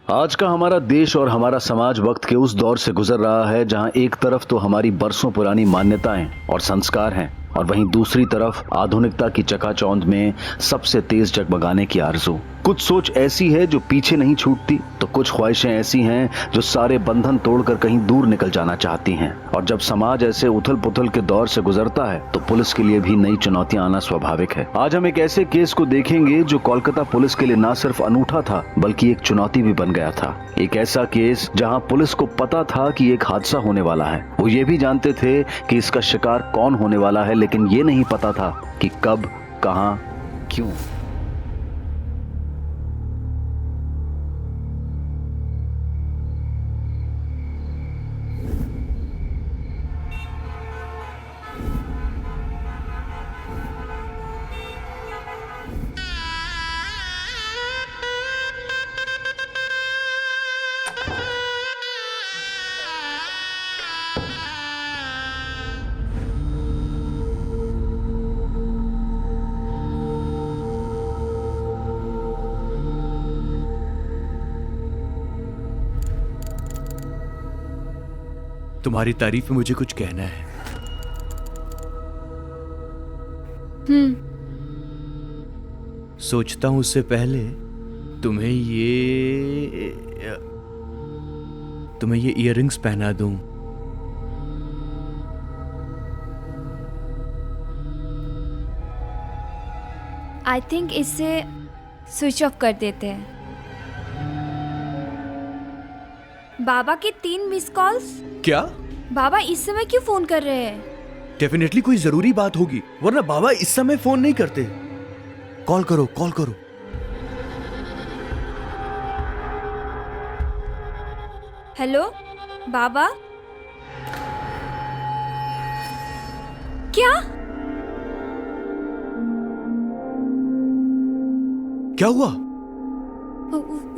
आज का हमारा देश और हमारा समाज वक्त के उस दौर से गुजर रहा है जहां एक तरफ तो हमारी बरसों पुरानी मान्यताएं और संस्कार हैं और वहीं दूसरी तरफ आधुनिकता की चकाचौंध में सबसे तेज जगमगाने की आरज़ू। कुछ सोच ऐसी है जो पीछे नहीं छूटती, तो कुछ ख्वाहिशें ऐसी हैं जो सारे बंधन तोड़कर कहीं दूर निकल जाना चाहती हैं। और जब समाज ऐसे उथल पुथल के दौर से गुजरता है तो पुलिस के लिए भी नई चुनौतियां आना स्वाभाविक है। आज हम एक ऐसे केस को देखेंगे जो कोलकाता पुलिस के लिए न सिर्फ अनूठा था बल्कि एक चुनौती भी बन गया था। एक ऐसा केस जहां पुलिस को पता था कि एक हादसा होने वाला है। वो ये भी जानते थे कि इसका शिकार कौन होने वाला है, लेकिन ये नहीं पता था कि कब, कहां, क्यों। तुम्हारी तारीफ में मुझे कुछ कहना है। सोचता हूं उससे पहले तुम्हें ये इयररिंग्स पहना दूं। आई थिंक इसे स्विच ऑफ कर देते हैं। बाबा के 3 मिस कॉल्स। क्या? बाबा इस समय क्यों फोन कर रहे हैं? डेफिनेटली कोई जरूरी बात होगी, वरना बाबा इस समय फोन नहीं करते। कॉल करो, कॉल करो। हेलो बाबा। क्या? क्या हुआ?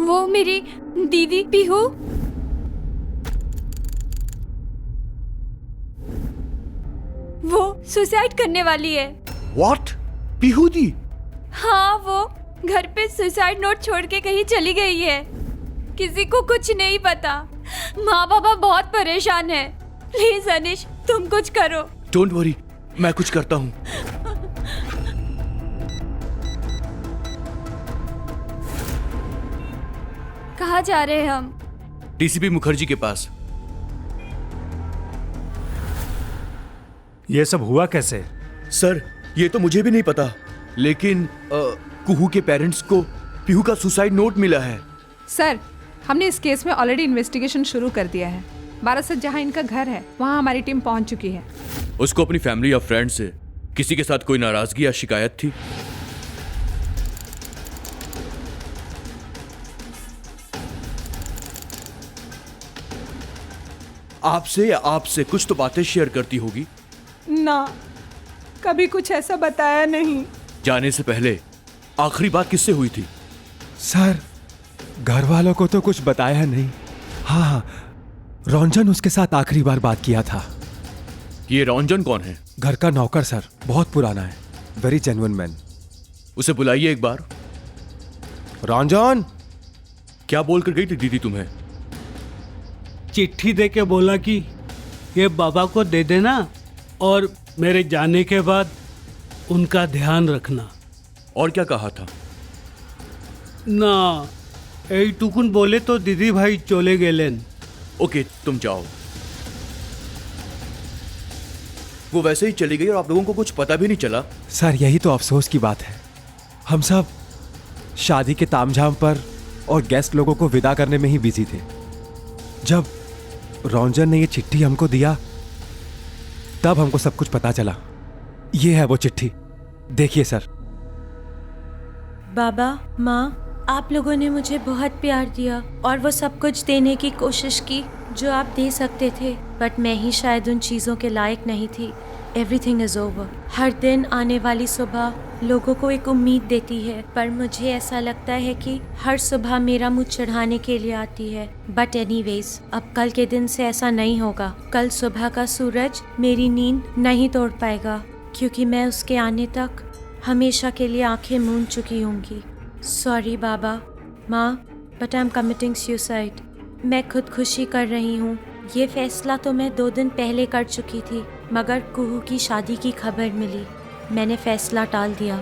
वो मेरी दीदी पीहू। वो सुसाइड करने वाली है। व्हाट? पीहू दी? हाँ, वो घर पे सुसाइड नोट छोड़ के कहीं चली गई है। किसी को कुछ नहीं पता। माँ बाबा बहुत परेशान है। प्लीज अनिश, तुम कुछ करो। डोंट वरी, मैं कुछ करता हूँ। कहाँ जा रहे हैं हम? डीसीपी मुखर्जी के पास। ये सब हुआ कैसे? सर, ये तो मुझे भी नहीं पता, लेकिन कुहू के पेरेंट्स को पीहू का सुसाइड नोट मिला है। सर, हमने इस केस में ऑलरेडी इन्वेस्टिगेशन शुरू कर दिया है। बारासत जहां इनका घर है वहां हमारी टीम पहुंच चुकी है। उसको अपनी फैमिली या फ्रेंड से किसी के साथ कोई नाराजगी या शिकायत थी? आपसे या आपसे कुछ तो बातें शेयर करती होगी ना, कभी कुछ ऐसा बताया नहीं। जाने से पहले आखिरी बात किससे हुई थी? सर, घर वालों को तो कुछ बताया नहीं। हाँ, रंजन उसके साथ आखिरी बार बात किया था। ये रंजन कौन है? घर का नौकर सर, बहुत पुराना है, वेरी जेन्युइन मैन। उसे बुलाइए एक बार। रंजन। क्या बोलकर गई थी दीदी तुम्हें? चिट्ठी दे के बोला कि ये बाबा को दे देना और मेरे जाने के बाद उनका ध्यान रखना। और क्या कहा था? ना এই টুকুন बोले तो दीदी भाई चले गेलेन। ओके, तुम जाओ। वो वैसे ही चली गई और आप लोगों को कुछ पता भी नहीं चला। सर, यही तो अफसोस की बात है। हम सब शादी के तामझाम पर और गेस्ट लोगों को विदा करने में ही बिजी थे। जब रंजन ने ये चिट्ठी हमको दिया तब हमको सब कुछ पता चला। ये है वो चिट्ठी, देखिए सर। बाबा, माँ, आप लोगों ने मुझे बहुत प्यार दिया और वो सब कुछ देने की कोशिश की जो आप दे सकते थे, बट मैं ही शायद उन चीज़ों के लायक नहीं थी। Everything is over. हर दिन आने वाली सुबह लोगों को एक उम्मीद देती है, पर मुझे ऐसा लगता है कि हर सुबह मेरा मुँह चढ़ाने के लिए आती है। बट एनीवेज, अब कल के दिन से ऐसा नहीं होगा। कल सुबह का सूरज मेरी नींद नहीं तोड़ पाएगा, क्योंकि मैं उसके आने तक हमेशा के लिए आंखें मूंद चुकी होंगी। सॉरी बाबा, माँ, but I am committing suicide. मैं खुदकुशी कर रही हूँ। ये फैसला तो मैं 2 दिन पहले कर चुकी थी, मगर कुहू की शादी की खबर मिली। मैंने फैसला टाल दिया।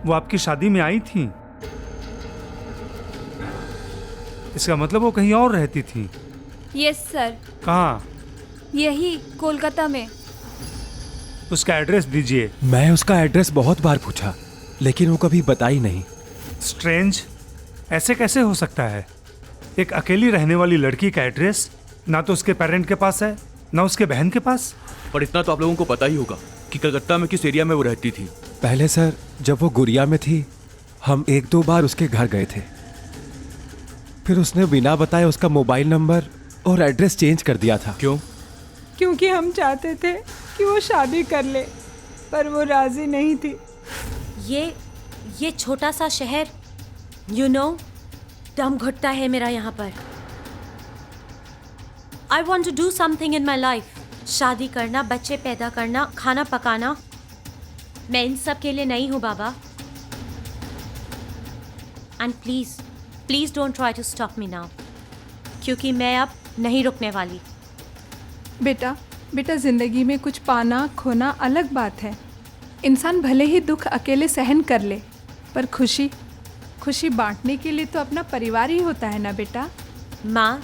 वो आपकी शादी में आई थी? इसका मतलब वो कहीं और रहती थी? यस सर, कहाँ? यही कोलकाता में। उसका एड्रेस दीजिए। मैं उसका एड्रेस बहुत बार पूछा, लेकिन वो कभी बताई नहीं। स्ट्रेंज, ऐसे कैसे हो सकता है? एक अकेली रहने वाली लड़की का एड्रेस ना तो उसके पेरेंट के पास है, ना उसके बहन के पास। पर इतना तो आप लोगों को पता ही होगा कि कलकत्ता में किस एरिया में वो रहती थी। पहले सर, जब वो गुड़िया में थी, हम 1-2 बार उसके घर गए थे। फिर उसने बिना बताए उसका मोबाइल नंबर और एड्रेस चेंज कर दिया था। क्यों? क्योंकि हम चाहते थे कि वो शादी कर ले, पर वो राजी नहीं थी। ये छोटा सा शहर, यू नो, दम घुटता है मेरा यहाँ पर। I want to do something in my life. शादी करना, बच्चे पैदा करना, खाना पकाना, मैं इन सब के लिए नहीं हूँ बाबा। And please please don't try to stop me now, क्योंकि मैं अब नहीं रुकने वाली। बेटा जिंदगी में कुछ पाना खोना अलग बात है। इंसान भले ही दुख अकेले सहन कर ले, पर खुशी बांटने के लिए तो अपना परिवार ही होता है ना बेटा। माँ,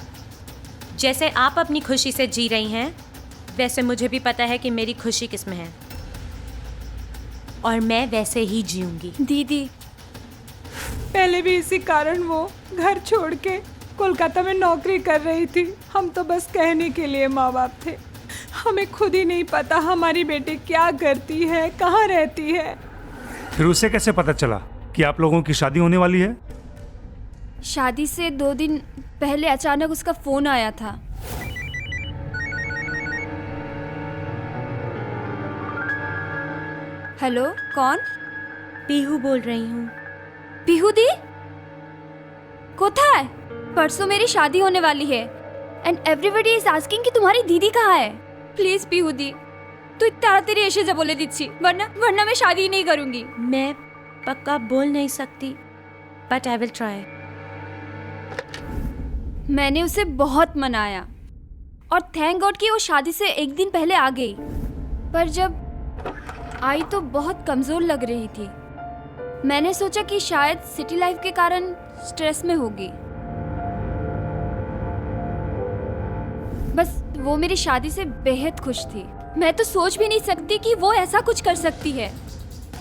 जैसे आप अपनी खुशी से जी रही हैं, वैसे मुझे भी पता है कि मेरी खुशी किस में है, और मैं वैसे ही जीऊंगी। दीदी, पहले भी इसी कारण वो घर छोड़ के कोलकाता में नौकरी कर रही थी। हम तो बस कहने के लिए माँ बाप थे। हमें खुद ही नहीं पता हमारी बेटी क्या करती है, कहाँ रहती है। फिर उसे कैसे पता चला कि आप लोगों की शादी होने वाली है? शादी से 2 दिन पहले अचानक उसका फोन आया था। हेलो, कौन? पीहू बोल रही हूँ। पीहू दी कोথায়? परसों मेरी शादी होने वाली है एंड एवरीबडी इज आस्किंग कि तुम्हारी दीदी कहाँ है। प्लीज पीहू दी, तू ताड़ाताड़ी एसे जा बोले दिच्छी, वरना मैं शादी ही नहीं करूंगी। मैं पक्का बोल नहीं सकती, बट आई विल ट्राई। मैंने उसे बहुत मनाया और थैंक गॉड कि वो शादी से 1 दिन पहले आ गई, पर जब आई तो बहुत कमजोर लग रही थी। मैंने सोचा कि शायद सिटी लाइफ के कारण स्ट्रेस में होगी। बस वो मेरी शादी से बेहद खुश थी। मैं तो सोच भी नहीं सकती कि वो ऐसा कुछ कर सकती है।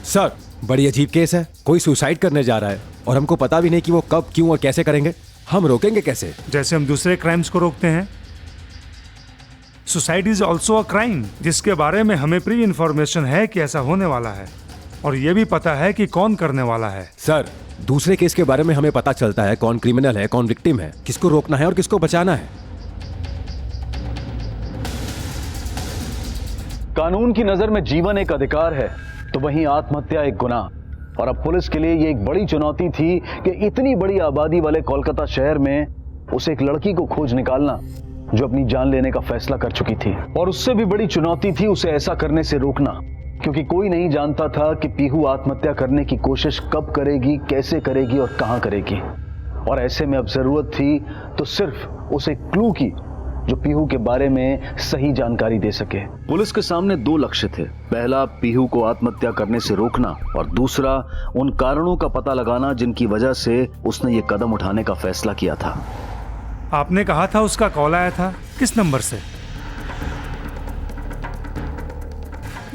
सर, बड़ी अजीब केस है। कोई सुसाइड करने जा रहा है और हमको पता भी नहीं कि वो कब, क्यों और कैसे करेंगे। हम रोकेंगे कैसे? जैसे हम दूसरे क्राइम्स को रोकते हैं, suicide is also a crime, जिसके बारे में हमें प्री इंफॉर्मेशन है कि ऐसा होने वाला है, और ये भी पता है कि कौन करने वाला है। सर, दूसरे केस के बारे में हमें पता चलता है कौन क्रिमिनल है, कौन विक्टिम है, किसको रोकना है और किसको बचाना है। कानून की नजर में जीवन एक अधिकार है, तो वहीं आत्महत्या एक गुनाह। और अब पुलिस के लिए ये एक बड़ी चुनौती थी कि इतनी बड़ी आबादी वाले कोलकाता शहर में उसे एक लड़की को खोज निकालना जो अपनी जान लेने का फैसला कर चुकी थी। और उससे भी बड़ी चुनौती थी उसे ऐसा करने से रोकना, क्योंकि कोई नहीं जानता था कि पीहू आत्महत्या करने की कोशिश कब करेगी, कैसे करेगी और कहां करेगी। और ऐसे में अब जरूरत थी तो सिर्फ उसे क्लू की जो पीहू के बारे में सही जानकारी दे सके। पुलिस के सामने 2 लक्ष्य थे। पहला, पीहू को आत्महत्या करने से रोकना, और दूसरा, उन कारणों का पता लगाना जिनकी वजह से उसने ये कदम उठाने का फैसला किया था। आपने कहा था उसका कॉल आया था, किस नंबर से?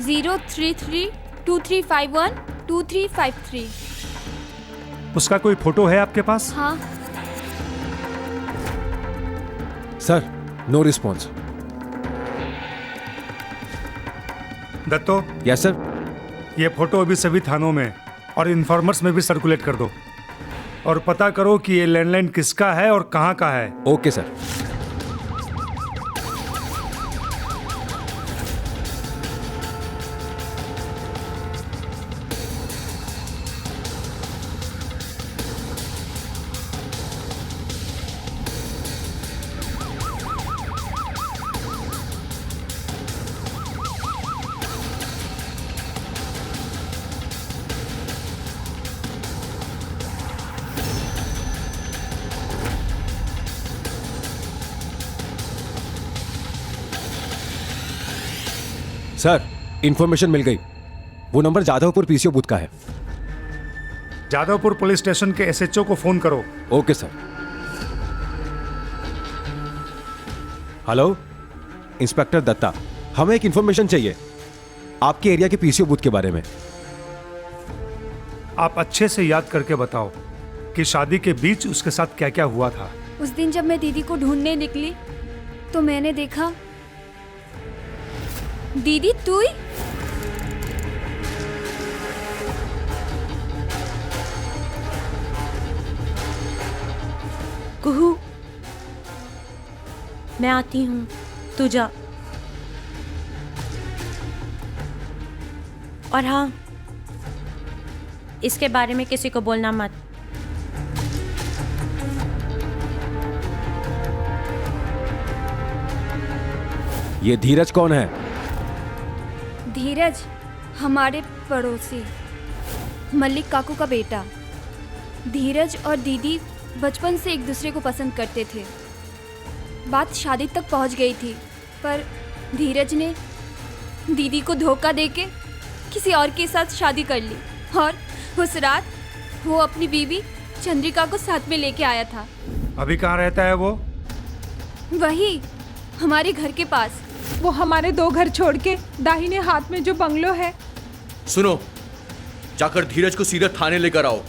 03323512353। उसका कोई फोटो है आपके पास? हाँ। Sir, no response. Datto, yes sir. ये फोटो अभी सभी थानों में और इन्फॉर्मर्स में भी सर्कुलेट कर दो, और पता करो कि ये लैंडलाइन किसका है और कहाँ का है। Okay sir. सर, इंफॉर्मेशन मिल गई। वो नंबर जाधवपुर पीसीओ बूथ का है। जादवपुर पुलिस स्टेशन के एसएचओ को फोन करो। Okay sir. Hello, inspector Datta, हमें एक इंफॉर्मेशन चाहिए आपके एरिया के पीसीओ बूथ के बारे में। आप अच्छे से याद करके बताओ कि शादी के बीच उसके साथ क्या क्या हुआ था। उस दिन जब मैं दीदी को ढूंढने निकली तो मैंने देखा। दीदी तू ही? कुहू, मैं आती हूँ, तू जा। और हाँ, इसके बारे में किसी को बोलना मत। ये धीरज कौन है? धीरज हमारे पड़ोसी मल्लिक काकू का बेटा। धीरज और दीदी बचपन से एक दूसरे को पसंद करते थे। बात शादी तक पहुंच गई थी, पर धीरज ने दीदी को धोखा देके किसी और के साथ शादी कर ली और उस रात वो अपनी बीवी चंद्रिका को साथ में लेके आया था। अभी कहाँ रहता है वो? वही हमारे घर के पास। वो हमारे 2 घर छोड़ के दाहिने हाथ में जो बंगलो है। सुनो, जाकर धीरज को सीधा थाने लेकर आओ।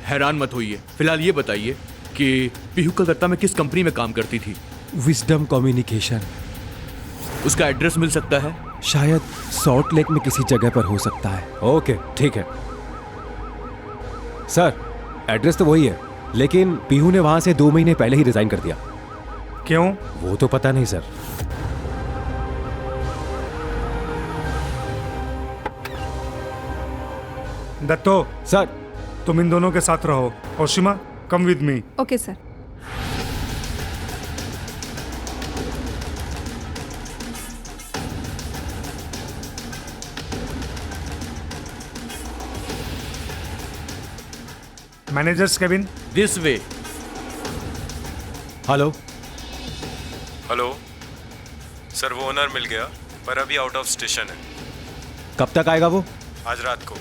हैरान मत होइए। फिलहाल ये बताइए कि पीहू कलकत्ता में किस कंपनी में काम करती थी? Wisdom communication. उसका एड्रेस मिल सकता है? शायद सॉल्ट लेक में किसी जगह पर हो सकता है। ओके, ठीक है सर, एड्रेस तो वही है, लेकिन पीहू ने वहां से 2 महीने पहले ही रिजाइन कर दिया। क्यों? वो तो पता नहीं सर। दत्तो, सर, तुम इन दोनों के साथ रहो। Oshima, come with me. Okay sir. Managers cabin. This way. Hello. Hello sir, वो ओनर मिल गया पर अभी आउट ऑफ स्टेशन है। कब तक आएगा वो? आज रात को।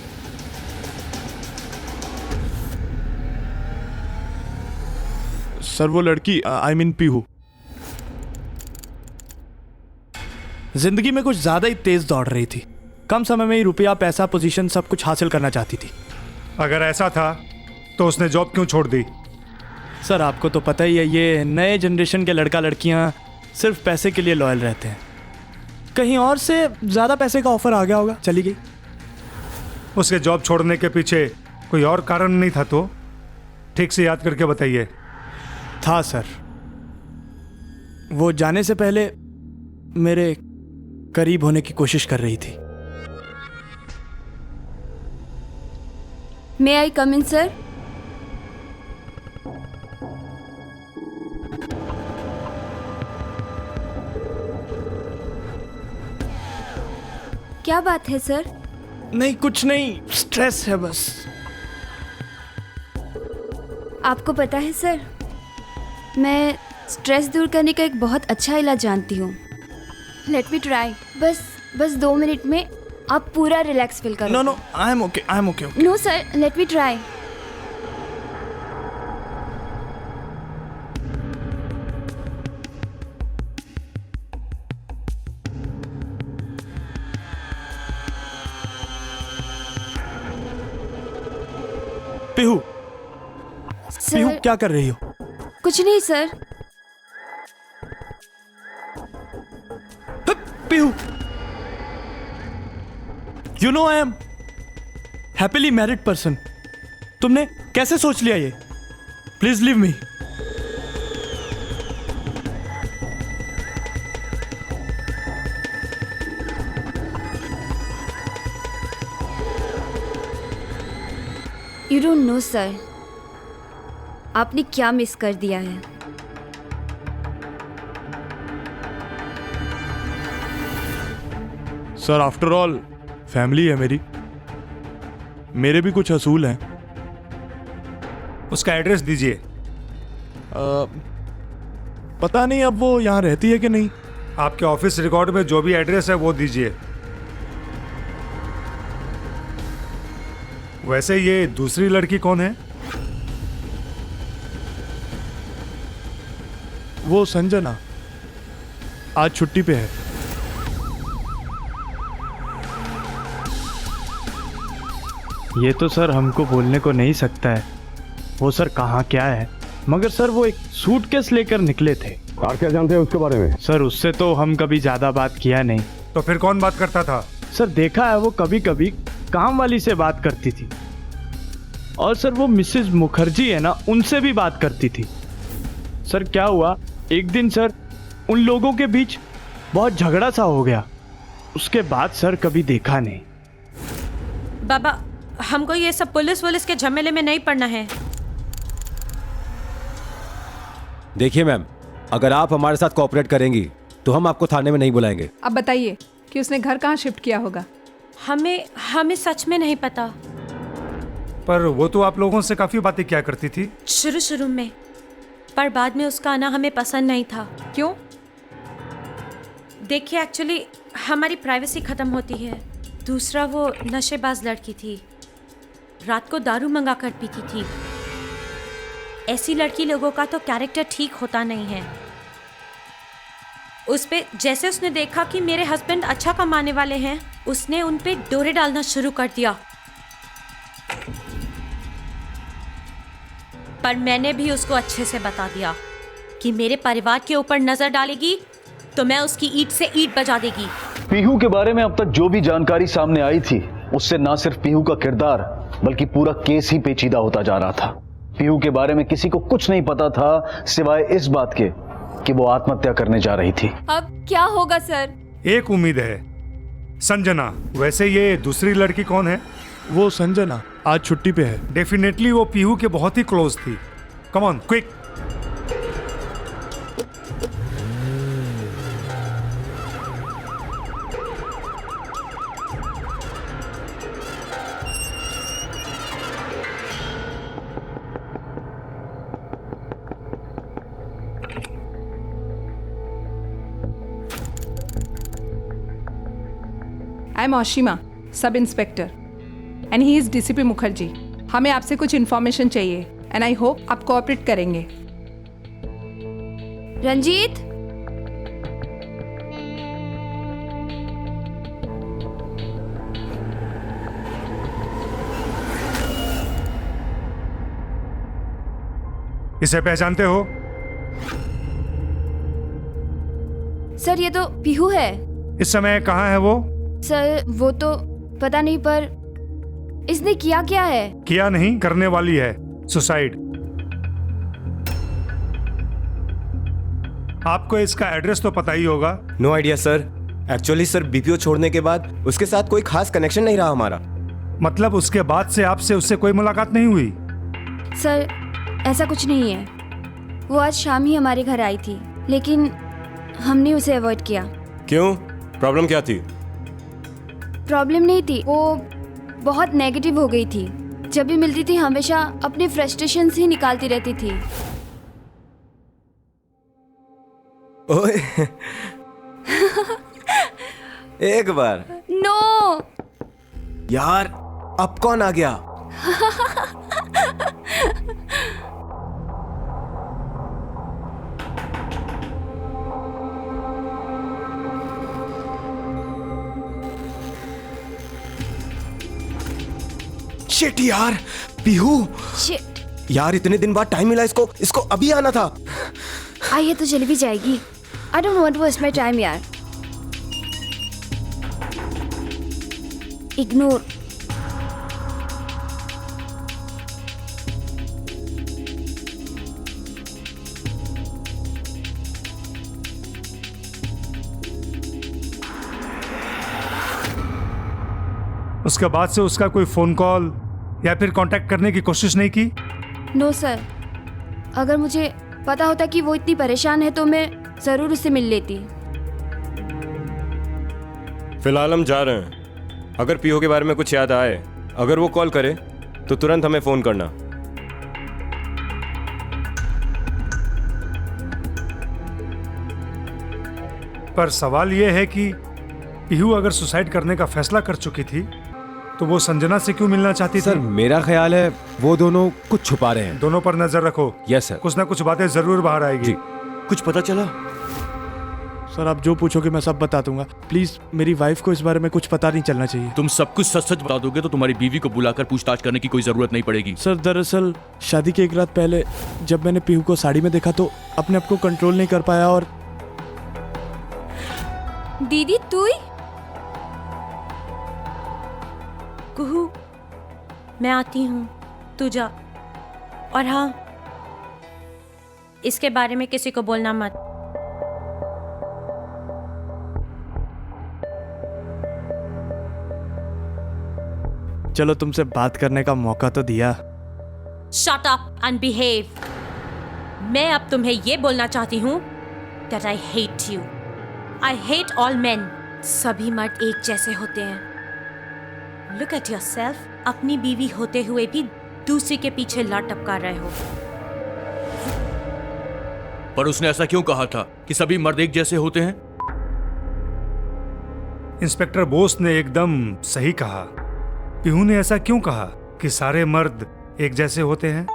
सर वो लड़की, आई मीन पीहू, जिंदगी में कुछ ज्यादा ही तेज दौड़ रही थी। कम समय में ही रुपया, पैसा, पोजीशन सब कुछ हासिल करना चाहती थी। अगर ऐसा था तो उसने जॉब क्यों छोड़ दी? सर आपको तो पता ही है, ये नए जनरेशन के लड़का लड़कियां सिर्फ पैसे के लिए लॉयल रहते हैं। कहीं और से ज़्यादा पैसे का ऑफर आ गया होगा, चली गई। उसके जॉब छोड़ने के पीछे कोई और कारण नहीं था तो? ठीक से याद करके बताइए। था सर, वो जाने से पहले मेरे करीब होने की कोशिश कर रही थी। मे आई कम इन सर? क्या बात है सर? नहीं, कुछ नहीं, स्ट्रेस है बस। आपको पता है सर, मैं स्ट्रेस दूर करने का एक बहुत अच्छा इलाज जानती हूँ। Let me try. बस 2 मिनट में आप पूरा रिलैक्स फील करो। No, I am okay. No sir, let me try. Pihu, Pihu sir क्या कर रही हो? कुछ नहीं sir. Pihu, you know I am happily married person. तुमने कैसे सोच लिया ये? Please leave me. You don't know sir, आपने क्या मिस कर दिया है। सर आफ्टर ऑल फैमिली है मेरी, मेरे भी कुछ असूल हैं। उसका एड्रेस दीजिए। पता नहीं अब वो यहाँ रहती है कि नहीं। आपके ऑफिस रिकॉर्ड में जो भी एड्रेस है वो दीजिए। वैसे ये दूसरी लड़की कौन है? वो संजना आज छुट्टी पे है। ये तो सर हमको बोलने को नहीं सकता है वो सर कहाँ क्या है, मगर सर वो एक सूटकेस लेकर निकले थे। और क्या जानते हैं उसके बारे में? सर उससे तो हम कभी ज्यादा बात किया नहीं। तो फिर कौन बात करता था? सर देखा है वो कभी कभी काम वाली से बात करती थी, और सर वो मिसेस मुखर्जी है ना, उनसे भी बात करती थी। सर क्या हुआ, एक दिन सर उन लोगों के बीच बहुत झगड़ा सा हो गया, उसके बाद सर कभी देखा नहीं। बाबा हमको ये सब पुलिस के झमेले में नहीं पड़ना है। देखिए मैम, अगर आप हमारे साथ कोऑपरेट करेंगी तो हम आपको थाने में नहीं बुलाएंगे। अब बताइए कि उसने घर कहाँ शिफ्ट किया होगा? हमें सच में नहीं पता। पर वो तो आप लोगों से काफी बातें किया करती थी। शुरू में, पर बाद में उसका आना हमें पसंद नहीं था। क्यों? देखिए एक्चुअली हमारी प्राइवेसी खत्म होती है। दूसरा वो नशेबाज लड़की थी, रात को दारू मंगा कर पीती थी। ऐसी लड़की लोगों का तो कैरेक्टर ठीक होता नहीं है। उस पे जैसे उसने देखा कि मेरे हस्बैंड अच्छा कमाने वाले हैं, उसने उन पे डोरे डालना शुरू कर दिया। पर मैंने भी उसको अच्छे से बता दिया कि मेरे परिवार के ऊपर नजर डालेगी तो मैं उसकी ईंट से ईंट बजा देगी। पीहू के बारे में अब तक जो भी जानकारी सामने आई थी, उससे ना सिर्फ पीहू का किरदार बल्कि पूरा केस ही पेचीदा होता जा रहा था। पीहू के बारे में किसी को कुछ नहीं पता था सिवाय इस बात के कि वो आत्महत्या करने जा रही थी। अब क्या होगा सर? एक उम्मीद है, संजना। वैसे ये दूसरी लड़की कौन है? वो संजना आज छुट्टी पे है। डेफिनेटली वो पीहू के बहुत ही क्लोज थी। Come on quick. I am Oshima, sub inspector, and he is DCP Mukherjee. हमें आपसे कुछ इन्फॉर्मेशन चाहिए एंड आई होप आप कोऑपरेट करेंगे। रंजीत, इसे पहचानते हो? सर ये तो पीहू है। इस समय कहाँ है वो? सर वो तो पता नहीं, पर इसने किया क्या है? किया नहीं, करने वाली है। सुसाइड। आपको इसका एड्रेस तो पता ही होगा। No idea sir. Actually sir BPO छोड़ने के बाद उसके साथ कोई खास कनेक्शन नहीं रहा हमारा। मतलब उसके बाद से आपसे उससे कोई मुलाकात नहीं हुई? सर ऐसा कुछ नहीं है। वो आज शाम ही हमारे घर आई थी, लेकिन हमने उसे अवॉइड किया। क्यों? प्रॉब्लम क्या थी? प्रॉब्लम नहीं थी, वो बहुत नेगेटिव हो गई थी। जब भी मिलती थी हमेशा अपने फ्रस्ट्रेशंस ही निकालती रहती थी। ओए एक बार। नो यार, अब कौन आ गया? शिट यार, पीहू। शिट यार इतने दिन बाद टाइम मिला इसको अभी आना था। आइए तो चली भी जाएगी। I don't want to waste my time यार। इग्नोर। उसके बाद से उसका कोई फोन कॉल या फिर कांटेक्ट करने की कोशिश नहीं की? नो सर, अगर मुझे पता होता कि वो इतनी परेशान है तो मैं जरूर उससे मिल लेती। फिलहाल हम जा रहे हैं। अगर पीहू के बारे में कुछ याद आए, अगर वो कॉल करे तो तुरंत हमें फोन करना। पर सवाल ये है कि पीहू अगर सुसाइड करने का फैसला कर चुकी थी तो वो संजना से क्यों मिलना चाहती सर थी? मेरा ख्याल है वो दोनों कुछ छुपा रहे हैं। दोनों पर नजर रखो। Yes sir. कुछ ना कुछ बातें जरूर बाहर आएगी। जी। कुछ पता चला? सर आप जो पूछोगे मैं सब बता दूंगा। प्लीज मेरी वाइफ को इस बारे में कुछ पता नहीं चलना चाहिए। तुम सब कुछ सच सच बता दोगे तो तुम्हारी बीवी को बुलाकर पूछताछ करने की कोई जरूरत नहीं पड़ेगी। सर दरअसल शादी के एक रात पहले जब मैंने पीहू को साड़ी में देखा तो अपने आप को कंट्रोल नहीं कर पाया और दीदी तू ही? कुहू, मैं आती हूँ, तू जा। और हाँ, इसके बारे में किसी को बोलना मत। चलो तुमसे बात करने का मौका तो दिया। Shut up and behave. मैं अब तुम्हें ये बोलना चाहती हूँ that I hate you. I hate all men. सभी मर्द एक जैसे होते हैं। Look at yourself. अपनी बीवी होते हुए भी दूसरी के पीछे लात टपका रहे हो। पर उसने ऐसा क्यों कहा था कि सभी मर्द एक जैसे होते हैं? इंस्पेक्टर बोस ने एकदम सही कहा। पीहू ने ऐसा क्यों कहा कि सारे मर्द एक जैसे होते हैं?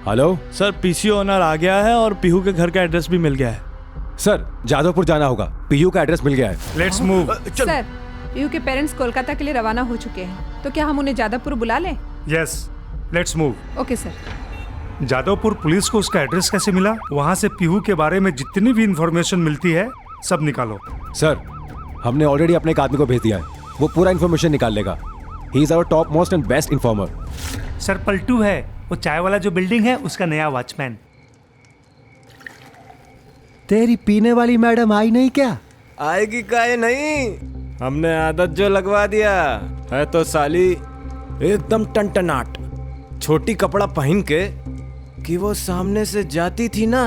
हेलो सर पीसी ओनर आ गया है और पीहू के घर का एड्रेस भी मिल गया है। सर, जादवपुर जाना होगा। पीयू का एड्रेस मिल गया है। Let's move. सर, पीहू के पेरेंट्स कोलकाता के लिए रवाना हो चुके हैं, तो क्या हम उन्हें जादवपुर बुला लें? Yes, let's move. Okay sir. Jadavpur police को उसका एड्रेस कैसे मिला? वहाँ से पीहू के बारे में जितनी भी इंफॉर्मेशन मिलती है सब निकालो। सर, हमने ऑलरेडी अपने एक आदमी को भेज दिया है। वो पूरा इन्फॉर्मेशन निकाल लेगा। He is our top most and best informer. Sir Paltu है, वो चाय वाला जो बिल्डिंग है उसका नया वॉचमैन। तेरी पीने वाली मैडम आई नहीं क्या? आएगी काहे नहीं, हमने आदत जो लगवा दिया है तो साली एकदम टनटनाट छोटी कपड़ा पहन के कि वो सामने से जाती थी ना,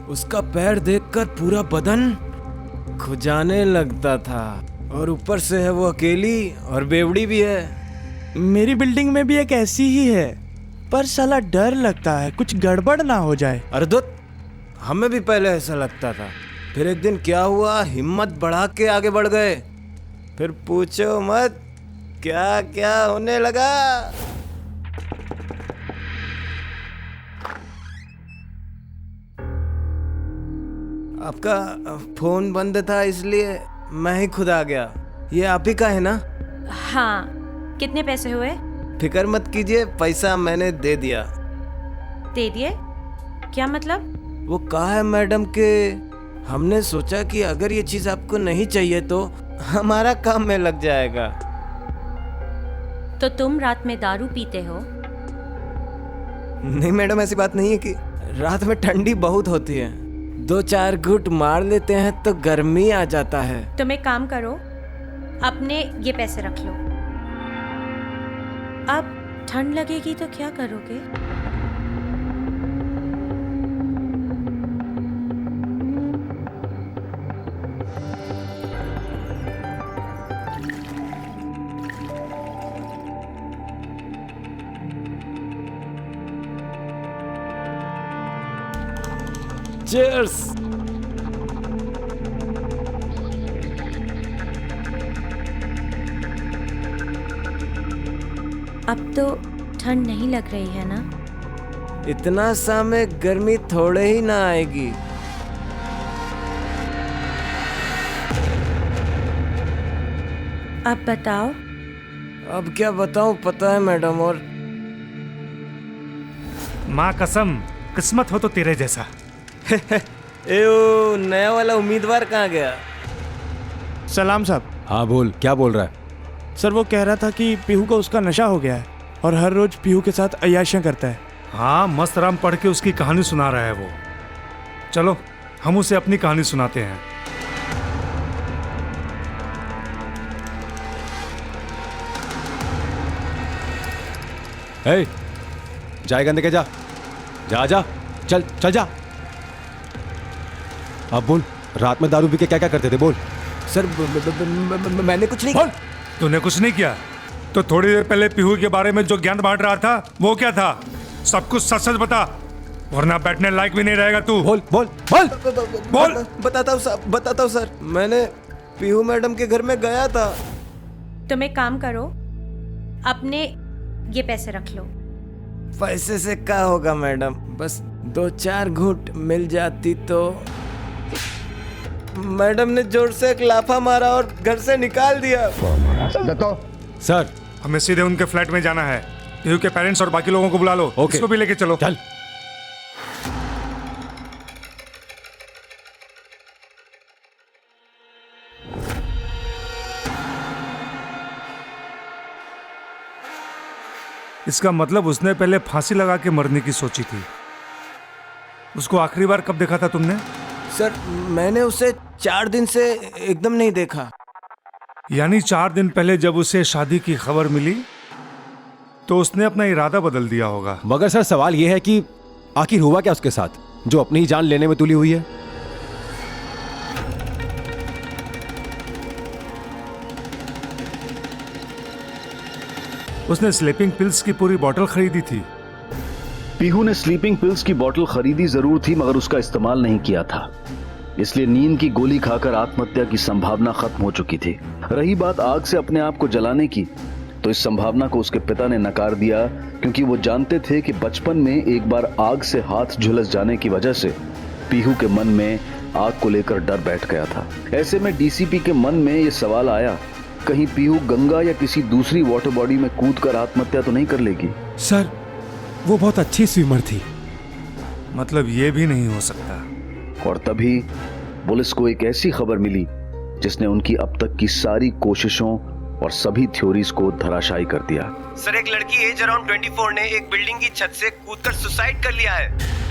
उसका पैर देखकर पूरा बदन खुजाने लगता था। और ऊपर से है वो अकेली और बेवड़ी भी है। मेरी बिल्डिंग में भी एक ऐसी ही है, पर साला डर लगता है कुछ गड़बड़ ना हो जाए। अरे दुत, हमें भी पहले ऐसा लगता था। फिर एक दिन क्या हुआ, हिम्मत बढ़ा के आगे बढ़ गए। फिर पूछो मत क्या क्या होने लगा। आपका फोन बंद था इसलिए मैं ही खुद आ गया। ये आप ही का है ना? हाँ, कितने पैसे हुए? फिक्र मत कीजिए, पैसा मैंने दे दिया। दे दिए? क्या मतलब? वो कहा है मैडम के हमने सोचा कि अगर ये चीज आपको नहीं चाहिए तो हमारा काम में लग जाएगा। तो तुम रात में दारू पीते हो? नहीं मैडम, ऐसी बात नहीं है कि रात में ठंडी बहुत होती है, 2-4 घूंट मार लेते हैं तो गर्मी आ जाता है। तुम एक काम करो, अपने ये पैसे रख लो। अब ठंड लगेगी तो क्या करोगे? Cheers! अब तो ठंड नहीं लग रही है ना? इतना सा में गर्मी थोड़े ही ना आएगी। अब बताओ। अब क्या बताऊं, पता है मैडम। और माँ कसम, किस्मत हो तो तेरे जैसा। एओ, नया वाला उम्मीदवार कहाँ गया? सलाम साहब। हाँ बोल, क्या बोल रहा है? सर वो कह रहा था कि पीहू को उसका नशा हो गया है और हर रोज पीहू के साथ अय्याशियां करता है। हाँ, मस्त राम पढ़ के उसकी कहानी सुना रहा है वो। चलो हम उसे अपनी कहानी सुनाते हैं। हे, जाएगा अंदर के जा। जा जा, चल चल जा। अब बोल, रात में दारू पी के क्या क्या करते थे? बोल। सर मैंने कुछ नहीं। तूने कुछ नहीं किया तो थोड़ी देर पहले पीहू के बारे में जो ज्ञान बांट रहा था वो क्या था? सब कुछ सच सच बता, वरना बैठने लायक भी नहीं रहेगा तू। बोल बोल बोल बोल। बताता हूँ सर, मैंने पीहू मैडम के घर में गया था। तुम एक काम करो, अपने ये पैसे रख लो। पैसे से क्या होगा मैडम, बस 2-4 घूंट मिल जाती तो। मैडम ने जोर से एक लाफा मारा और घर से निकाल दिया। सर, हमें सीधे उनके फ्लैट में जाना है। पीहू के पेरेंट्स और बाकी लोगों को बुला लो। ओके। इसको भी लेके चलो। चल। इसका मतलब उसने पहले फांसी लगा के मरने की सोची थी। उसको आखिरी बार कब देखा था तुमने? सर, मैंने उसे 4 दिन से एकदम नहीं देखा। यानी 4 दिन पहले जब उसे शादी की खबर मिली तो उसने अपना इरादा बदल दिया होगा। मगर सर सवाल यह है कि आखिर हुआ क्या उसके साथ जो अपनी ही जान लेने में तुली हुई है? उसने स्लीपिंग पिल्स की पूरी बोतल खरीदी थी। पीहू ने स्लीपिंग पिल्स की बोतल खरीदी जरूर थी, मगर उसका इस्तेमाल नहीं किया था। इसलिए नींद की गोली खाकर आत्महत्या की संभावना खत्म हो चुकी थी। रही बात आग से अपने आप को जलाने की, तो इस संभावना को उसके पिता ने नकार दिया, क्योंकि वो जानते थे कि बचपन में एक बार आग से हाथ झुलस जाने की वजह से पीहू के मन में आग को लेकर डर बैठ गया था। ऐसे में डीसीपी के मन में यह सवाल आया, कहीं पीहू गंगा या किसी दूसरी वाटर बॉडी में कूदकर आत्महत्या तो नहीं कर लेगी? सर, वो बहुत अच्छी स्विमर थी। मतलब ये भी नहीं हो सकता। और तभी पुलिस को एक ऐसी खबर मिली जिसने उनकी अब तक की सारी कोशिशों और सभी थ्योरीज को धराशायी कर दिया। सर, एक लड़की एज अराउंड 24 ने एक बिल्डिंग की छत से कूदकर सुसाइड कर लिया है।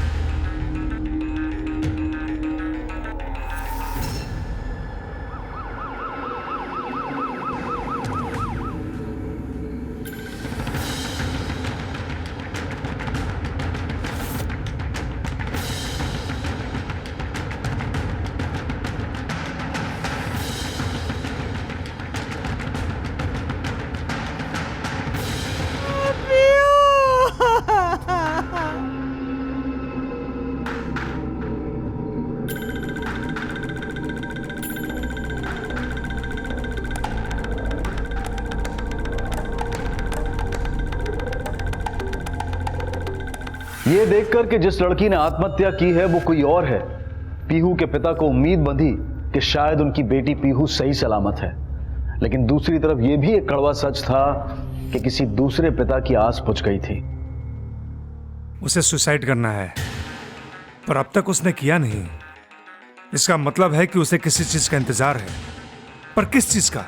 ये देखकर कि जिस लड़की ने आत्महत्या की है वो कोई और है, पीहू के पिता को उम्मीद बंधी कि शायद उनकी बेटी पीहू सही सलामत है। लेकिन दूसरी तरफ यह भी एक कड़वा सच था कि किसी दूसरे पिता की आस बुझ गई थी। उसे सुसाइड करना है, पर अब तक उसने किया नहीं। इसका मतलब है कि उसे किसी चीज का इंतजार है, पर किस चीज का?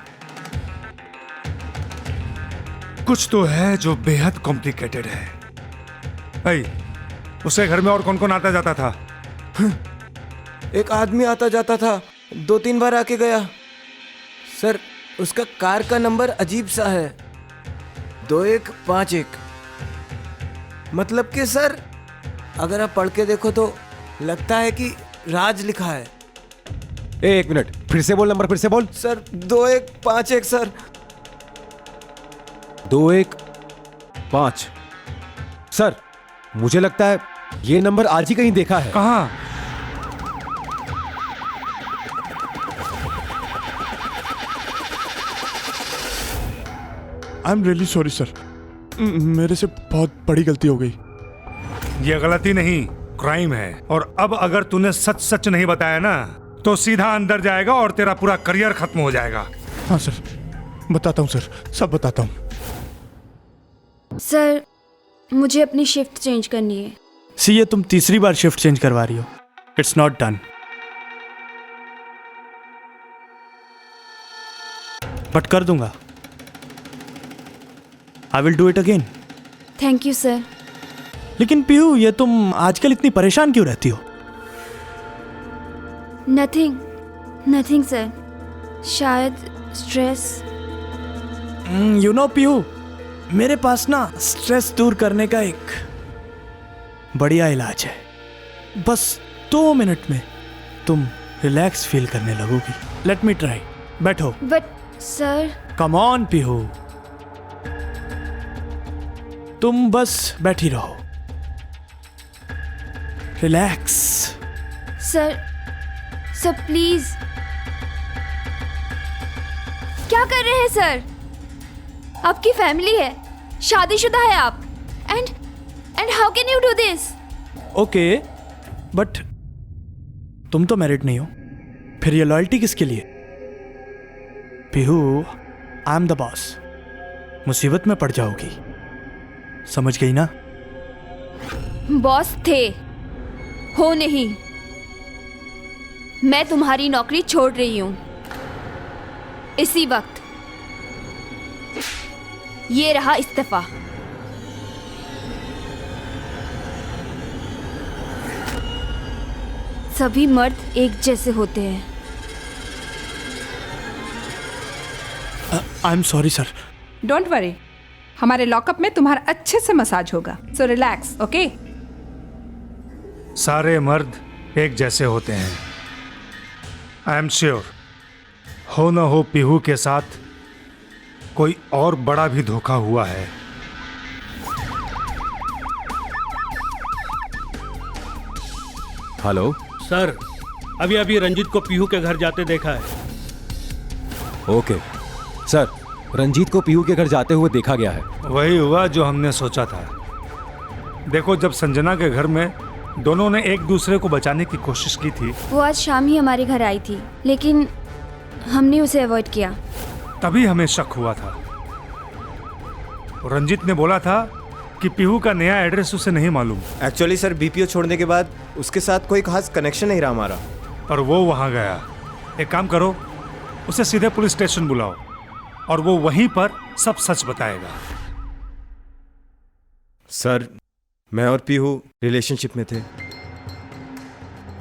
कुछ तो है जो बेहद कॉम्प्लिकेटेड है। भाई, उसके घर में और कौन कौन आता जाता था? एक आदमी आता जाता था, 2-3 बार आके गया। सर, उसका कार का नंबर अजीब सा है, 2151। मतलब कि सर, अगर आप पढ़ के देखो तो लगता है कि राज लिखा है। एक मिनट, फिर से बोल, नंबर फिर से बोल। Sir, 2151 sir. 215। सर, मुझे लगता है ये नंबर आज ही कहीं देखा है। कहाँ? I am really sorry sir, मेरे से बहुत बड़ी गलती हो गई। ये गलती नहीं, क्राइम है। और अब अगर तूने सच सच नहीं बताया ना तो सीधा अंदर जाएगा और तेरा पूरा करियर खत्म हो जाएगा। हाँ सर, बताता हूँ सर, सब बताता हूँ। सर, मुझे अपनी शिफ्ट चेंज करनी है। सी, ये तुम तीसरी बार शिफ्ट चेंज करवा रही हो। It's not done. बट कर दूंगा। I will do it again. Thank you sir. लेकिन पीहू, ये तुम आजकल इतनी परेशान क्यों रहती हो? नथिंग सर, शायद स्ट्रेस। यू नो पीहू, मेरे पास ना स्ट्रेस दूर करने का एक बढ़िया इलाज है। बस 2 मिनट में तुम रिलैक्स फील करने लगोगी। Let me try. बैठो। But sir. Come on Pihu, तुम बस बैठी रहो। रिलैक्स। Sir please. क्या कर रहे हैं सर? आपकी फैमिली है, शादीशुदा है आप, and how can you do this? Okay, but तुम तो मैरिड नहीं हो, फिर ये लॉयल्टी किसके लिए? Pihu, I am the boss. मुसीबत में पड़ जाओगी, समझ गई ना? बॉस थे, हो नहीं। मैं तुम्हारी नौकरी छोड़ रही हूं इसी वक्त। ये रहा इस्तीफा। सभी मर्द एक जैसे होते हैं। I am sorry sir. Don't worry, हमारे लॉकअप में तुम्हारा अच्छे से मसाज होगा, सो रिलैक्स, ओके? सारे मर्द एक जैसे होते हैं। आई एम श्योर हो न हो पीहू के साथ कोई और बड़ा भी धोखा हुआ है। हेलो सर, अभी अभी रंजीत को पीहू के घर जाते देखा है। ओके सर, रंजीत को पीहू के घर जाते हुए देखा गया है। वही हुआ जो हमने सोचा था। देखो, जब संजना के घर में दोनों ने एक दूसरे को बचाने की कोशिश की थी, वो आज शाम ही हमारे घर आई थी, लेकिन हमने उसे अवॉइड किया। तभी हमें शक हुआ था। रंजीत ने बोला था कि पीहू का नया एड्रेस उसे नहीं मालूम। एक्चुअली सर, बीपीओ छोड़ने के बाद उसके साथ कोई खास कनेक्शन नहीं रहा हमारा। पर वो वहां गया। एक काम करो, उसे सीधे पुलिस स्टेशन बुलाओ और वो वहीं पर सब सच बताएगा। सर, मैं और पीहू रिलेशनशिप में थे।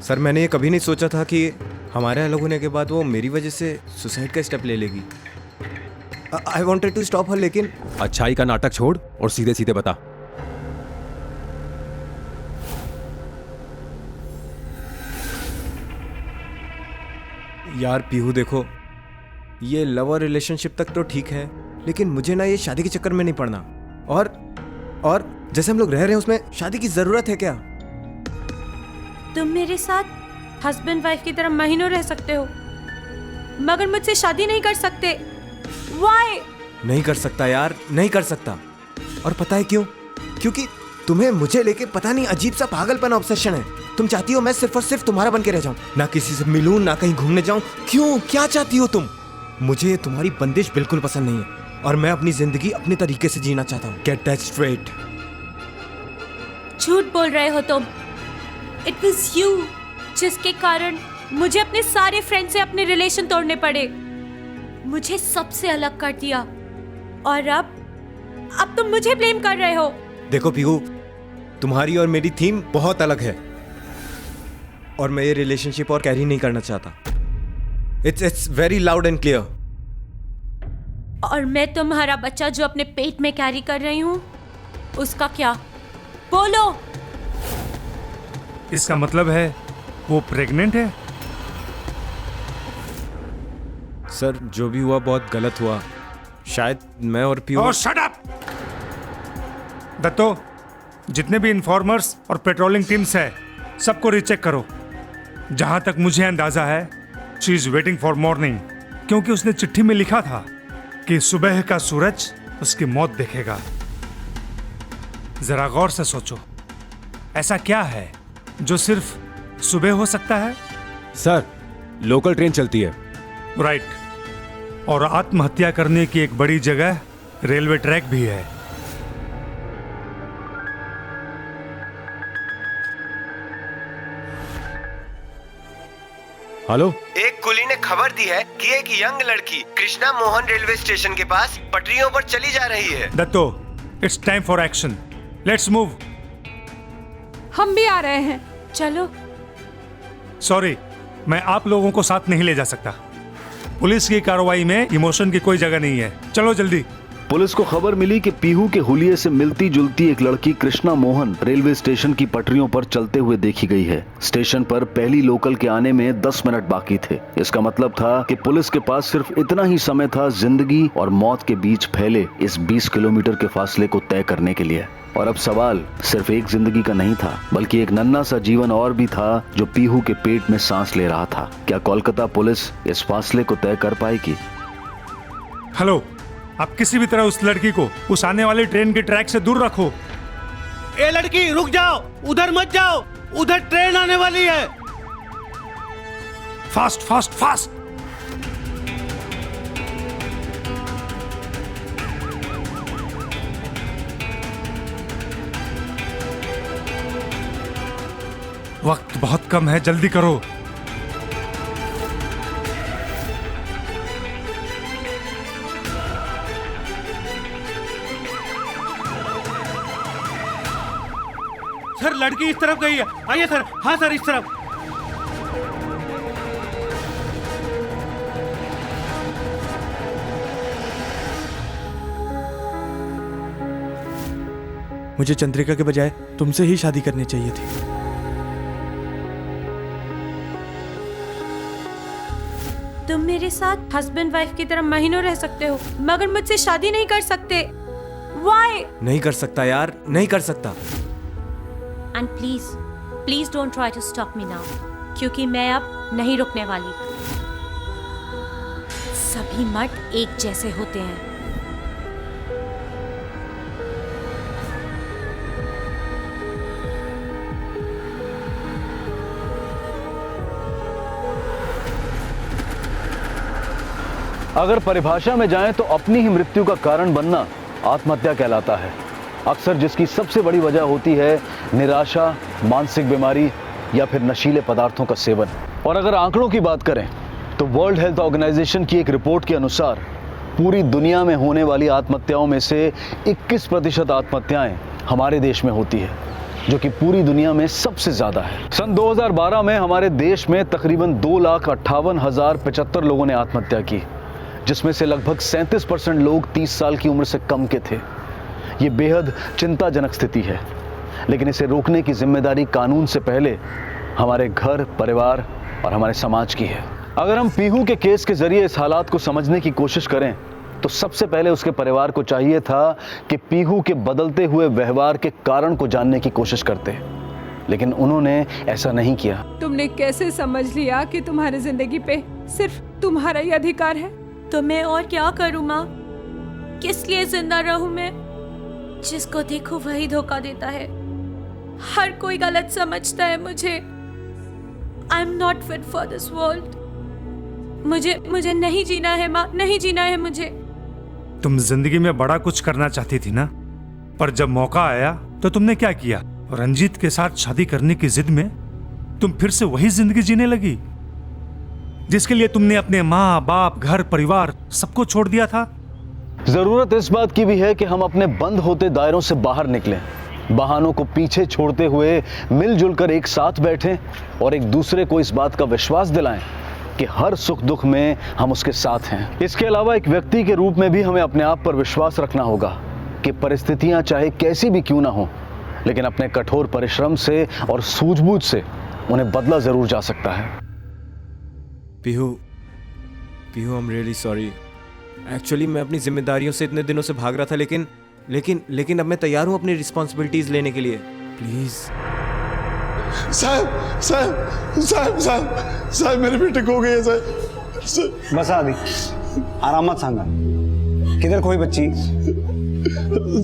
सर, मैंने ये कभी नहीं सोचा था कि हमारे अलग होने के बाद वो मेरी वजह से सुसाइड का स्टेप ले लेगी। I wanted to stop her, लेकिन अच्छाई का नाटक छोड़ और सीधे सीधे बता। यार पीहू, देखो, ये लव और रिलेशनशिप तक तो ठीक है, लेकिन मुझे ना ये शादी के चक्कर में नहीं पड़ना। और जैसे हम लोग रह रहे हैं उसमें शादी की जरूरत है क्या? तुम मेरे साथ हस्बैंड वाइफ की तरह महीनों रह सकते हो, मगर मुझसे शादी नहीं कर सकते। Why? नहीं कर सकता यार, नहीं कर सकता। और पता है क्यों? क्योंकि तुम्हें मुझे लेके पता नहीं अजीब सा पागलपन ऑब्सेशन है। तुम चाहती हो मैं सिर्फ और सिर्फ तुम्हारा बन के रह जाऊं, ना किसी से मिलूं, ना कहीं घूमने जाऊं। क्यों? क्या चाहती हो तुम? मुझे तुम्हारी बंदिश बिल्कुल पसंद नहीं है और मैं अपनी जिंदगी अपने तरीके से जीना चाहता हूं। Get that straight. झूठ बोल रहे हो तुम। इट वाज यू जिसके कारण मुझे अपने सारे फ्रेंड से अपने रिलेशन तोड़ने पड़े, मुझे सबसे अलग कर दिया, और अब तुम मुझे ब्लेम कर रहे हो। देखो पीहू, तुम्हारी और मेरी थीम बहुत अलग है और मैं ये रिलेशनशिप और कैरी नहीं करना चाहता। It's very loud and clear. और मैं तुम्हारा बच्चा जो अपने पेट में कैरी कर रही हूं, उसका क्या? बोलो। इसका मतलब है वो प्रेग्नेंट है? सर, जो भी हुआ बहुत गलत हुआ। शायद मैं और पीहू। और शट अप! दत्तो, जितने भी इन्फॉर्मर्स और पेट्रोलिंग टीम्स है, सबको रीचेक करो। जहां तक मुझे अंदाजा है, she is waiting for morning, क्योंकि उसने चिट्ठी में लिखा था कि सुबह का सूरज उसकी मौत देखेगा। जरा गौर से सोचो, ऐसा क्या है जो सिर्फ सुबह हो सकता है? सर, लोकल ट्रेन चलती है। राइट। और आत्महत्या करने की एक बड़ी जगह रेलवे ट्रैक भी है। हेलो, एक कुली ने खबर दी है कि एक यंग लड़की कृष्णा मोहन रेलवे स्टेशन के पास पटरियों पर चली जा रही है। Datto, it's time for action. Let's move. हम भी आ रहे हैं। चलो। सॉरी, मैं आप लोगों को साथ नहीं ले जा सकता। पुलिस की कार्रवाई में इमोशन की कोई जगह नहीं है। चलो जल्दी। पुलिस को खबर मिली कि पीहू के हुलिये से मिलती जुलती एक लड़की कृष्णा मोहन रेलवे स्टेशन की पटरियों पर चलते हुए देखी गई है। स्टेशन पर पहली लोकल के आने में 10 मिनट बाकी थे। इसका मतलब था कि पुलिस के पास सिर्फ इतना ही समय था जिंदगी और मौत के बीच फैले इस 20 किलोमीटर के फासले को तय करने के लिए। और अब सवाल सिर्फ एक जिंदगी का नहीं था, बल्कि एक नन्हा सा जीवन और भी था जो पीहू के पेट में सांस ले रहा था। क्या कोलकाता पुलिस इस फासले को तय कर पाएगी? हेलो, आप किसी भी तरह उस लड़की को उस आने वाली ट्रेन के ट्रैक से दूर रखो। ए लड़की रुक जाओ, उधर मत जाओ, उधर ट्रेन आने वाली है। Fast fast fast. वक्त बहुत कम है, जल्दी करो। सर लड़की इस तरफ गई है, आइए सर। हाँ सर, इस तरफ। मुझे चंद्रिका के बजाय तुमसे ही शादी करनी चाहिए थी। तुम मेरे साथ हस्बैंड वाइफ की तरह महीनों रह सकते हो, मगर मुझसे शादी नहीं कर सकते। Why? नहीं कर सकता यार, नहीं कर सकता। And please don't try to stop me now, क्योंकि मैं अब नहीं रुकने वाली। सभी मर्द एक जैसे होते हैं। अगर परिभाषा में जाएं तो अपनी ही मृत्यु का कारण बनना आत्महत्या कहलाता है। अक्सर जिसकी सबसे बड़ी वजह होती है निराशा, मानसिक बीमारी या फिर नशीले पदार्थों का सेवन। और अगर आंकड़ों की बात करें तो वर्ल्ड हेल्थ ऑर्गेनाइजेशन की एक रिपोर्ट के अनुसार पूरी दुनिया में होने वाली आत्महत्याओं में से 21% आत्महत्याएं हमारे देश में होती है, जो कि पूरी दुनिया में सबसे ज्यादा है। सन 2012 में हमारे देश में तकरीबन 2,58,075 लोगों ने आत्महत्या की, जिसमें से लगभग 37% लोग 30 साल की उम्र से कम के थे। ये बेहद चिंताजनक स्थिति है, लेकिन इसे रोकने की जिम्मेदारी कानून से पहले हमारे घर, परिवार और हमारे समाज की है। अगर हम पीहू के केस के जरिए इस हालात को समझने की कोशिश करें तो सबसे पहले उसके परिवार को चाहिए था कि पीहू के बदलते हुए व्यवहार के कारण को जानने की कोशिश करते, लेकिन उन्होंने ऐसा नहीं किया। तुमने कैसे समझ लिया कि तुम्हारी जिंदगी पे सिर्फ तुम्हारा ही अधिकार है? तो मैं और क्या करूं माँ? किस लिए जिंदा रहूं मैं? जिसको देखो वही धोखा देता है। हर कोई गलत समझता है मुझे। I am not fit for this world. मुझे नहीं जीना है माँ, नहीं जीना है मुझे। तुम जिंदगी में बड़ा कुछ करना चाहती थी ना, पर जब मौका आया तो तुमने क्या किया? रंजीत के साथ शादी करने की जिद में तुम फिर से वही जिंदगी जीने लगी जिसके लिए तुमने अपने माँ बाप, घर, परिवार सबको छोड़ दिया था। जरूरत इस बात की भी है कि हम अपने बंद होते दायरों से बाहर निकलें, बहानों को पीछे छोड़ते हुए मिलजुल कर एक साथ बैठें और एक दूसरे को इस बात का विश्वास दिलाएं कि हर सुख दुख में हम उसके साथ हैं। इसके अलावा एक व्यक्ति के रूप में भी हमें अपने आप पर विश्वास रखना होगा कि परिस्थितियां चाहे कैसी भी क्यों ना हो, लेकिन अपने कठोर परिश्रम से और सूझबूझ से उन्हें बदला जरूर जा सकता है। Pihu, I am really sorry. Actually मैं अपनी जिम्मेदारियों से इतने दिनों से भाग रहा था, लेकिन अब मैं तैयार हूँ अपनी रिस्पॉन्सिबिलिटीज लेने के लिए। प्लीज साहब मेरे बेटे खो गए साहब। बस आदि आराम मत सांगा। किधर कोई बच्ची?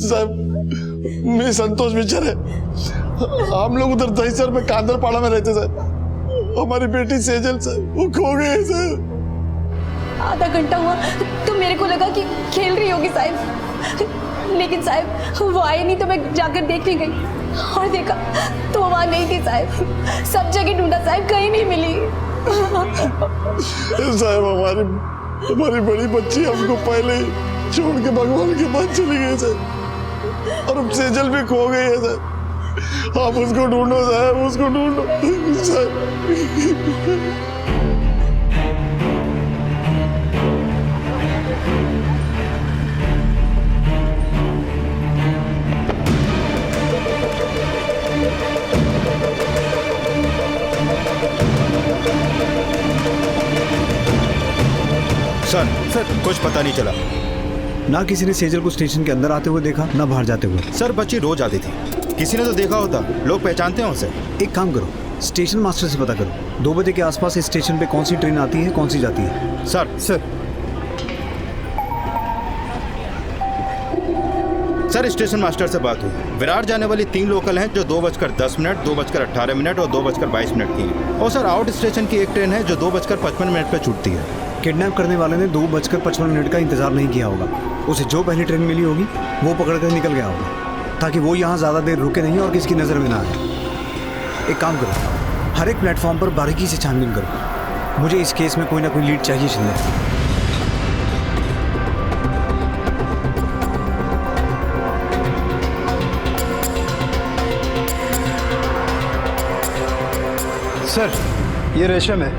साहब मेरे संतोष विचार है, हम लोग उधर दहीसर में कांदरपाड़ा में रहते साहब। हमारी बेटी सेजल साहब वो खो गए साहब। आधा घंटा हुआ तो मेरे को लगा कि खेल रही होगी साहब, लेकिन साहब वो आए नहीं तो मैं जाकर देखने गई और देखा तो वहाँ नहीं थी साहब। सब जगह ढूंढा साहब, कहीं नहीं मिली। साहब हमारी बड़ी बच्ची हमको पहले ही छोड़ के भगवान के पास चली गई साहब, और अब सेजल भी खो गई है साहब। आप उसको ढूंढो साहब, उसको ढूंढो साहब। सर कुछ पता नहीं चला। ना किसी ने सेजल को स्टेशन के अंदर आते हुए देखा, ना बाहर जाते हुए। सर बच्ची रोज आती थी, किसी ने तो देखा होता, लोग पहचानते हैं उसे। एक काम करो, स्टेशन मास्टर से पता करो 2 बजे के आसपास इस स्टेशन पे कौन सी ट्रेन आती है, कौन सी जाती है। सर स्टेशन मास्टर से बात हुई। विरार जाने वाली 3 लोकल हैं जो 2:10, 2:18 और 2:22 की हैं। और सर आउट स्टेशन की एक ट्रेन है जो 2:55 पे छूटती है। किडनैप करने वाले ने 2:55 का इंतजार नहीं किया होगा। उसे जो पहली ट्रेन मिली होगी वो पकड़कर निकल गया होगा, ताकि वो यहाँ ज़्यादा देर रुके नहीं और किसी की नज़र में ना आए। एक काम करो, हर एक प्लेटफॉर्म पर बारीकी से छानबीन करो। मुझे इस केस में कोई ना कोई लीड चाहिए शिंदे। सर ये रेशम है,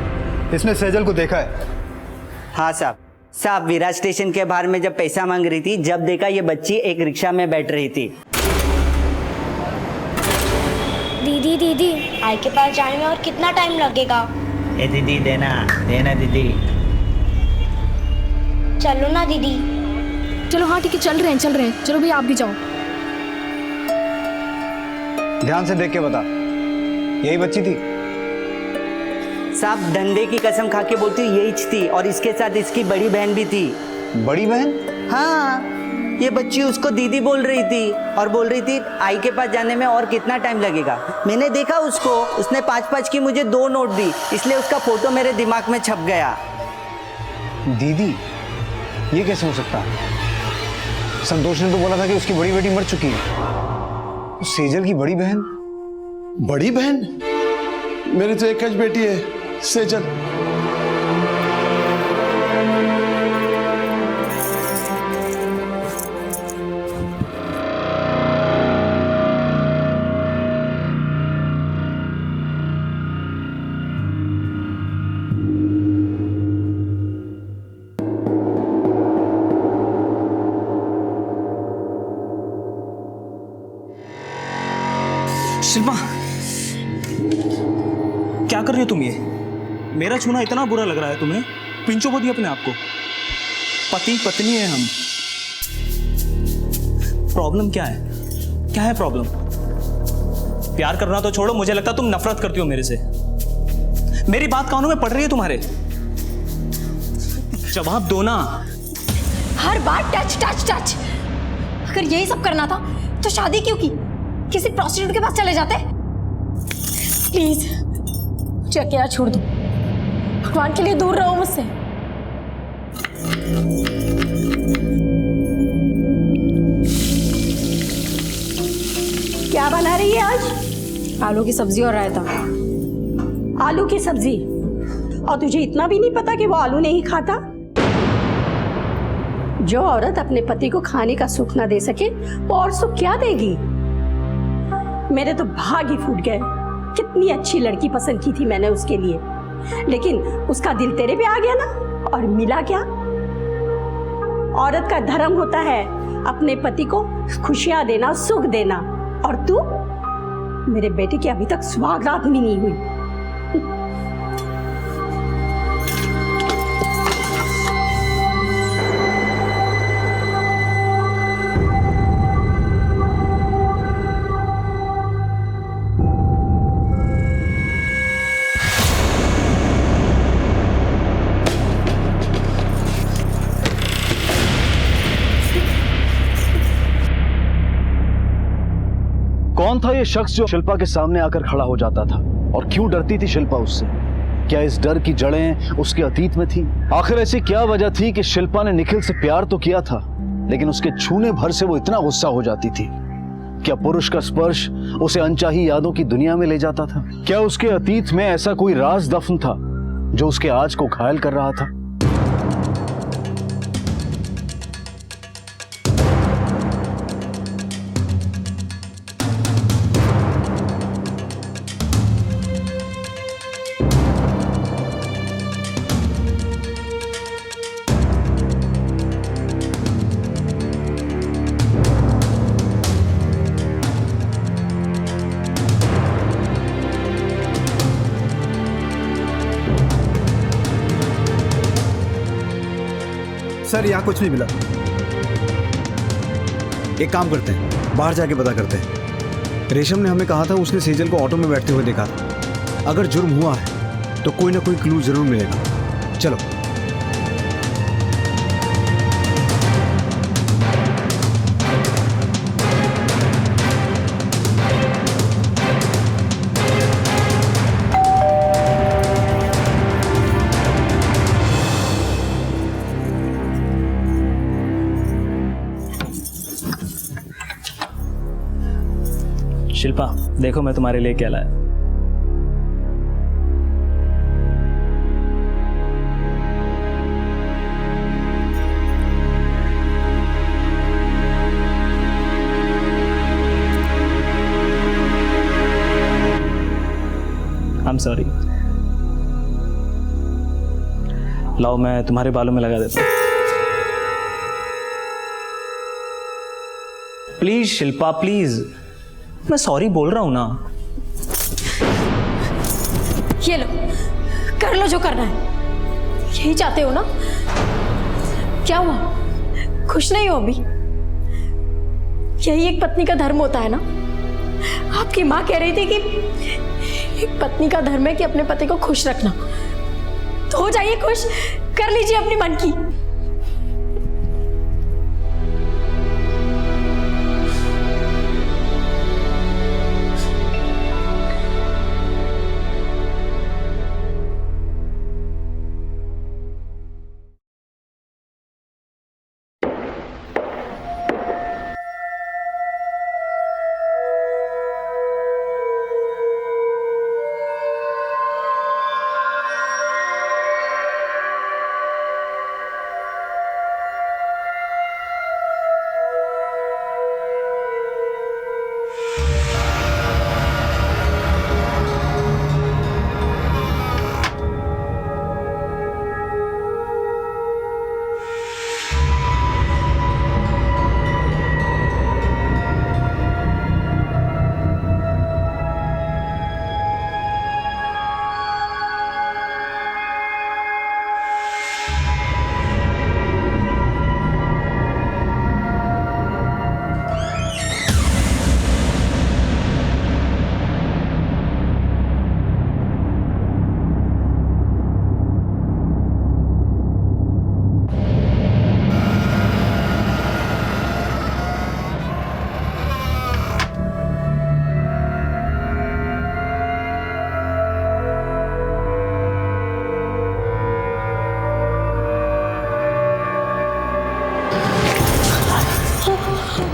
इसने सेजल को देखा है। हाँ साहब विरार स्टेशन के बाहर में जब पैसा मांग रही थी, जब देखा ये बच्ची एक रिक्शा में बैठ रही थी। दीदी आई के पास जाने में और कितना टाइम लगेगा? ए दीदी देना दीदी। चलो ना दीदी। चलो हाँ ठीक है, चल रहे हैं। चलो भैया आप भी जाओ। ध्यान से देख के बता, यही बच्ची थी? साहब धंधे की कसम खा के बोलती हूँ यही थी, और इसके साथ इसकी बड़ी बहन भी थी। बड़ी बहन? हाँ, ये बच्ची उसको दीदी बोल रही थी और बोल रही थी आई के पास जाने में और कितना टाइम लगेगा। मैंने देखा उसको, उसने 5-5 की मुझे 2 नोट दी, इसलिए उसका फोटो मेरे दिमाग में छप गया। दीदी ये कैसे हो सकता है? संतोष ने तो बोला था कि उसकी बड़ी बेटी मर चुकी है। सेजल की बड़ी बहन? बड़ी बहन? मेरी तो एक बेटी है, सेजल। शिल्पा क्या कर रही हो तुम? ये मेरा छूना इतना बुरा लग रहा है तुम्हें? पिंचो बोलिए अपने आप को, पति पत्नी है हम। प्रॉब्लम क्या है? क्या है प्रॉब्लम? प्यार करना तो छोड़ो, मुझे लगता तुम नफरत करती हो मेरे से। मेरी बात कानों में पड़ रही है तुम्हारे? जवाब दो ना। हर बार टच। अगर यही सब करना था तो शादी क्यों की? किसी प्रोस्टिट्यूट के पास चले जाते। प्लीज मुझे अकेला छोड़ दो, भगवान के लिए दूर रहो मुझसे। क्या बना रही है आज? आलू की सब्जी और रायता। आलू की सब्जी? और तुझे इतना भी नहीं पता कि वो आलू नहीं खाता? जो औरत अपने पति को खाने का सुख ना दे सके वो और सुख क्या देगी? मेरे तो भाग ही फूट गए। कितनी अच्छी लड़की पसंद की थी मैंने उसके लिए, लेकिन उसका दिल तेरे पे आ गया ना। और मिला क्या? औरत का धर्म होता है अपने पति को खुशियां देना, सुख देना। और तू, मेरे बेटे की अभी तक सुहागरात भी नहीं हुई। कौन था ये शख्स जो शिल्पा के सामने आकर खड़ा हो जाता था, और क्यों डरती थी शिल्पा उससे? क्या इस डर की जड़ें उसके अतीत में थी? आखिर ऐसी क्या वजह थी कि शिल्पा ने निखिल से प्यार तो किया था, लेकिन उसके छूने भर से वो इतना गुस्सा हो जाती थी? क्या पुरुष का स्पर्श उसे अनचाही यादों की दुनिया में ले जाता था? क्या उसके अतीत में ऐसा कोई राज दफन था जो उसके आज को घायल कर रहा था? सर यहाँ कुछ नहीं मिला। एक काम करते हैं, बाहर जाके पता करते हैं। रेशम ने हमें कहा था उसने सेजल को ऑटो में बैठते हुए देखा था। अगर जुर्म हुआ है तो कोई ना कोई क्लू जरूर मिलेगा। चलो। शिल्पा, देखो मैं तुम्हारे लिए क्या लाया। I am sorry. लाओ, मैं तुम्हारे बालों में लगा देता हूँ। Please Shilpa, please. मैं सॉरी बोल रहा हूं ना। ये लो, कर लो जो करना है। यही चाहते हो ना? क्या हुआ, खुश नहीं हो अभी? यही एक पत्नी का धर्म होता है ना। आपकी माँ कह रही थी कि एक पत्नी का धर्म है कि अपने पति को खुश रखना। तो हो जाइए खुश, कर लीजिए अपनी मन की।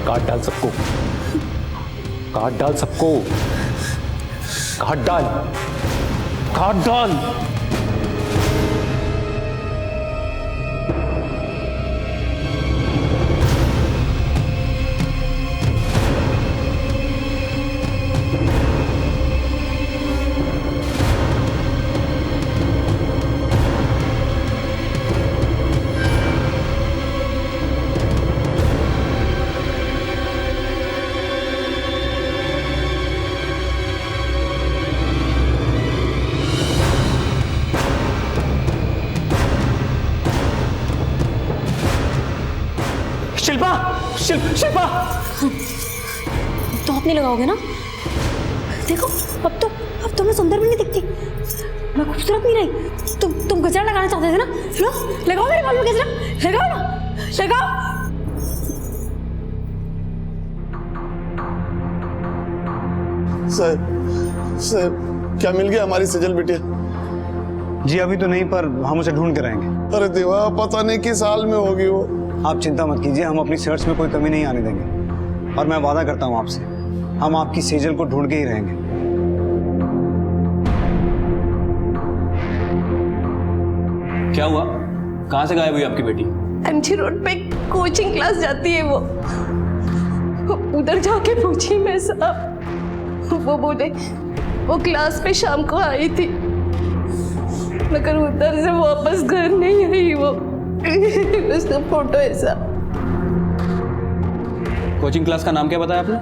काट डाल सबको, काट डाल सबको, काट डाल, काट डाल। शिल्पा, शिल्पा, तो आप नहीं लगाओगे ना? देखो अब तो मैं सुंदर भी नहीं दिखती, मैं खूबसूरत नहीं रही। तुम गजरा लगाना चाहते थे ना? लो, लगाओ मेरे बाल में गजरा, लगाओ ना, लगाओ। सर, क्या मिल गया हमारी सजल बिटिया? जी अभी तो नहीं, पर हम उसे ढूंढ के रहेंगे। अरे देवा, पता नहीं किस हाल में होगी वो। आप चिंता मत कीजिए, हम अपनी सर्च में कोई कमी नहीं आने देंगे। और मैं वादा करता हूँ आपसे, हम आपकी सेजल को ढूंढ के ही रहेंगे। क्या हुआ? कहाँ से गायब हुई आपकी बेटी? एमजी रोड पे कोचिंग क्लास जाती है वो। उधर जाके पूछी मैं साहब, वो बोले वो क्लास पे शाम को आई थी, मगर उधर से वापस घर नहीं आई वो। उसका फोटो है साहब। कोचिंग क्लास का नाम क्या बताया आपने?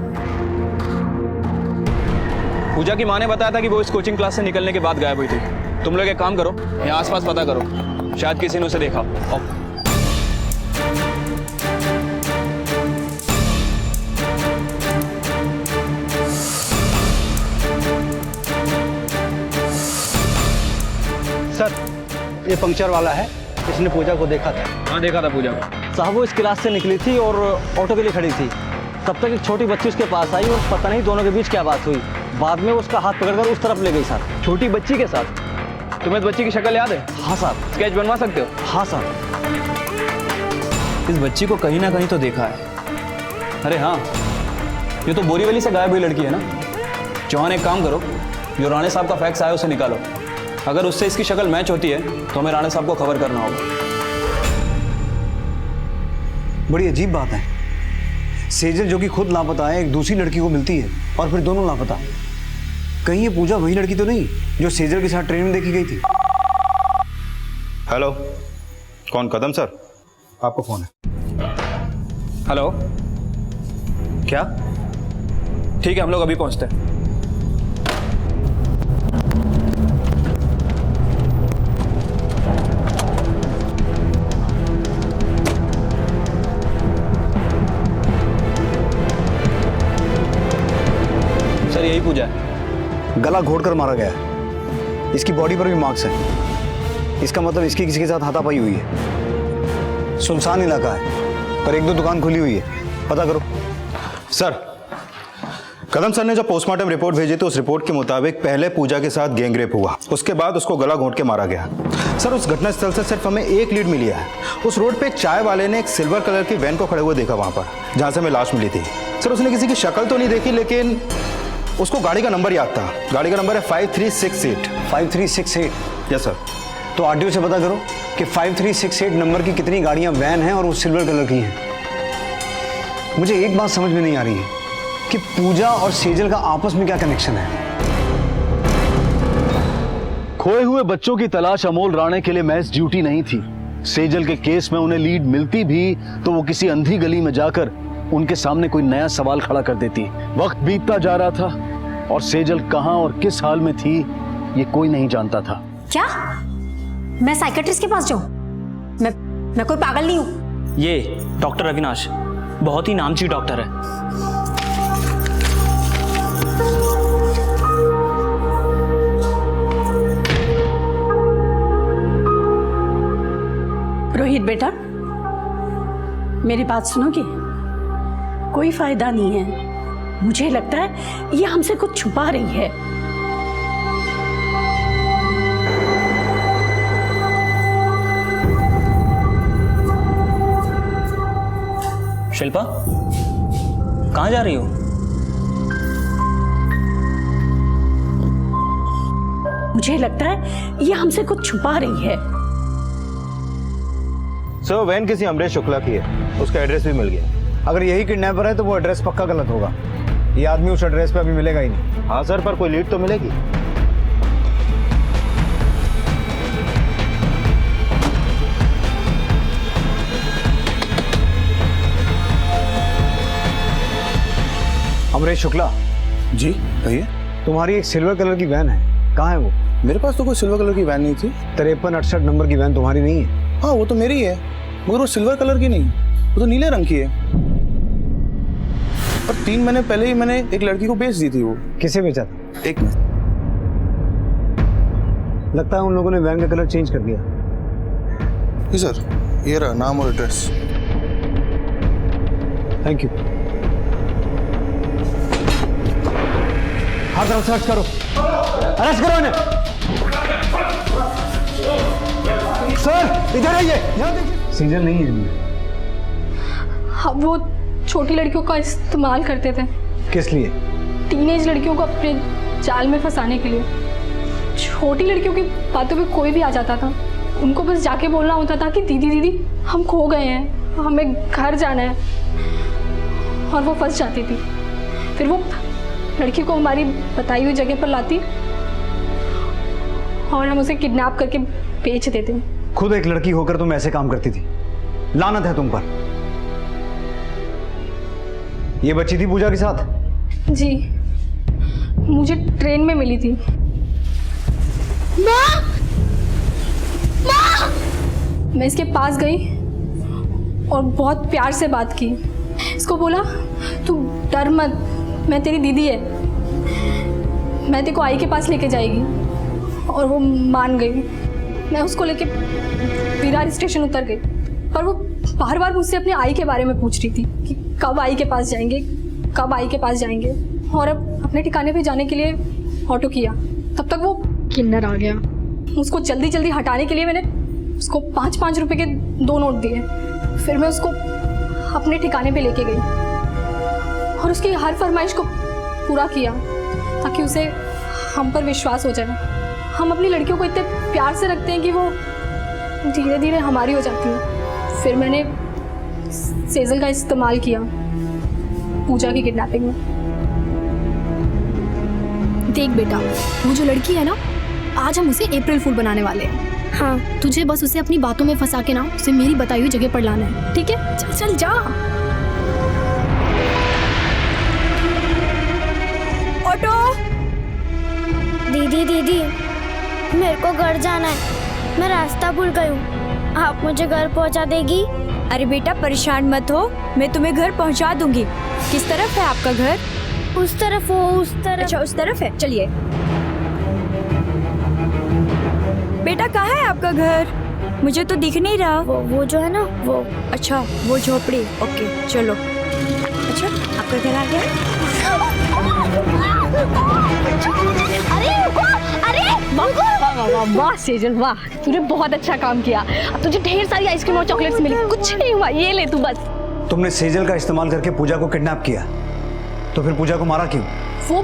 पूजा की माँ ने बताया था कि वो इस कोचिंग क्लास से निकलने के बाद गायब हुई थी। तुम लोग एक काम करो, यहाँ आसपास पता करो, शायद किसी ने उसे देखा। ये पंक्चर वाला है, इसने पूजा को देखा था। हाँ देखा था पूजा को। साहब वो इस क्लास से निकली थी और ऑटो के लिए खड़ी थी। तब तक एक छोटी बच्ची उसके पास आई और पता नहीं दोनों के बीच क्या बात हुई। बाद में उसका हाथ पकड़कर उस तरफ ले गई सर। छोटी बच्ची के साथ? तुम्हें इस बच्ची की शक्ल याद है? हाँ साहब। स्केच बनवा सकते हो? हाँ साहब। इस बच्ची को कहीं ना कहीं तो देखा है। अरे हाँ, ये तो बोरीवली से गायब हुई लड़की है ना। चौहान एक काम करो, जो राणे साहब का फैक्स आया उसे निकालो। अगर उससे इसकी शक्ल मैच होती है तो हमें राणे साहब को खबर करना होगा। बड़ी अजीब बात है, सेजल जो कि खुद लापता है एक दूसरी लड़की को मिलती है और फिर दोनों लापता। कहीं ये पूजा वही लड़की तो नहीं जो सेजल के साथ ट्रेन में देखी गई थी? हेलो, कौन? कदम सर, आपका फोन है। हेलो, क्या? ठीक है, हम लोग अभी पहुंचते हैं। सर यही पूजा है। गला घोटकर मारा गया है। इसकी बॉडी पर भी मार्क्स हैं। इसका मतलब इसकी किसी के साथ हाथापाई हुई है। सुनसान इलाका है पर एक दो दुकान खुली हुई है, पता करो। सर, कदम सर ने जो पोस्टमार्टम रिपोर्ट भेजी थी उस रिपोर्ट के मुताबिक पहले पूजा के साथ गैंगरेप हुआ, उसके बाद उसको गला घोंट के मारा गया। सर उस घटनास्थल से सिर्फ हमें एक लीड मिली है। उस रोड पे एक चाय वाले ने एक सिल्वर कलर की वैन को खड़े हुए देखा वहां पर जहां से हमें लाश मिली थी। सर उसने किसी की शक्ल तो नहीं देखी, लेकिन उसको गाड़ी का नंबर याद था। गाड़ी का नंबर है 5368। 5368? Yes sir. तो आरटीओ से पता करो कि 5368 नंबर की कितनी गाड़ियां वैन हैं और वो सिल्वर कलर की हैं। मुझे एक बात समझ में नहीं आ रही है कि पूजा और सेजल का आपस में क्या कनेक्शन है। खोए हुए बच्चों की तलाश अमोल राणे के लिए महज ड्यूटी नहीं थी। सेजल के केस में उन्हें लीड मिलती भी तो वो किसी अंधी गली में जाकर उनके सामने कोई नया सवाल खड़ा कर देती। वक्त बीतता जा रहा था और सेजल कहां और किस हाल में थी ये कोई नहीं जानता था। क्या मैं साइकेट्रिस्ट के पास जाऊं? मैं कोई पागल नहीं हूं। ये डॉक्टर अविनाश बहुत ही नामचीन डॉक्टर है। रोहित बेटा, मेरी बात सुनोगे? कोई फायदा नहीं है। मुझे लगता है ये हमसे कुछ छुपा रही है। शिल्पा, कहाँ जा रही हो? मुझे लगता है ये हमसे कुछ छुपा रही है। सर वैन किसी अमरेश शुक्ला की है, उसका एड्रेस भी मिल गया। अगर यही किडनैपर है तो वो एड्रेस पक्का गलत होगा। ये आदमी उस एड्रेस पे अभी मिलेगा ही नहीं। हाँ सर, पर कोई लीड तो मिलेगी। अमरेश शुक्ला जी भैया, तुम्हारी एक सिल्वर कलर की वैन है, कहाँ है वो? मेरे पास तो कोई सिल्वर कलर की वैन नहीं थी। 5368 नंबर की वैन तुम्हारी नहीं है? हाँ वो तो मेरी है, मगर वो सिल्वर कलर की नहीं, वो तो नीले रंग की है। और 3 महीने पहले ही मैंने एक लड़की को बेच दी थी। वो किसे बेचा था? एक मिनट, लगता है उन लोगों ने वैन का कलर चेंज कर दिया। जी सर, ये रहा नाम और एड्रेस। Thank you. हर तरफ सर्च करो, अरेस्ट करो इन्हें। सर इधर आइए, यहाँ देखिए। सेजल नहीं है इनमें। हम वो छोटी लड़कियों का इस्तेमाल करते थे। किस लिए? टीनेज लड़कियों को अपने जाल में फंसाने के लिए। छोटी लड़कियों की बातों पे कोई भी आ जाता था, उनको बस जाके बोलना होता था कि दीदी दीदी हम खो गए हैं, हमें घर जाना है, और वो फंस जाती थी। फिर वो लड़की को हमारी बताई हुई जगह पर लाती और हम उसे किडनैप करके बेच देते। खुद एक लड़की होकर तुम ऐसे काम करती थी, लानत है तुम पर। ये बच्ची थी पूजा के साथ? जी, मुझे ट्रेन में मिली थी। माँ! माँ! मैं इसके पास गई और बहुत प्यार से बात की। इसको बोला तू डर मत, मैं तेरी दीदी है, मैं तेरे को आई के पास लेके जाएगी। और वो मान गई। मैं उसको लेके विरार स्टेशन उतर गई, पर वो बार बार मुझसे अपने आई के बारे में पूछ रही थी कि कब आई के पास जाएंगे, कब आई के पास जाएंगे। और अब अपने ठिकाने पे जाने के लिए ऑटो किया, तब तक वो किन्नर आ गया। उसको जल्दी जल्दी हटाने के लिए मैंने उसको 5-5 रुपए के 2 नोट दिए। फिर मैं उसको अपने ठिकाने पे लेके गई और उसकी हर फरमाइश को पूरा किया ताकि उसे हम पर विश्वास हो जाए। हम अपनी लड़कियों को इतने प्यार से रखते हैं कि वो धीरे धीरे हमारी हो जाती है। फिर मैंने सेजल का इस्तेमाल किया पूजा की किडनैपिंग में। देख बेटा, वो जो लड़की है ना, आज हम उसे अप्रैल फूल बनाने वाले हैं। हाँ, तुझे बस उसे अपनी बातों में फंसा के ना उसे मेरी बताई हुई जगह पर लाना है, ठीक है? चल चल जा। ऑटो। दीदी दीदी, मेरे को घर जाना है, मैं रास्ता भूल गई हूँ, आप मुझे घर पहुँचा देगी? अरे बेटा परेशान मत हो, मैं तुम्हें घर पहुँचा दूंगी। किस तरफ है आपका घर? उस तरफ। वो उस तरफ। अच्छा उस तरफ है, चलिए। बेटा कहाँ है आपका घर? मुझे तो दिख नहीं रहा। वो जो है ना वो। अच्छा वो झोपड़ी, ओके चलो। अच्छा आपका घर आ गया? अरे रुको, अरे वाह सेजल वाह, तूने बहुत अच्छा काम किया। अब तुझे ढेर सारी आइसक्रीम और चॉकलेट्स मिली। कुछ नहीं हुआ, ये ले तू बस। तुमने सेजल का इस्तेमाल करके पूजा को किडनैप किया, तो फिर पूजा को मारा क्यों? वो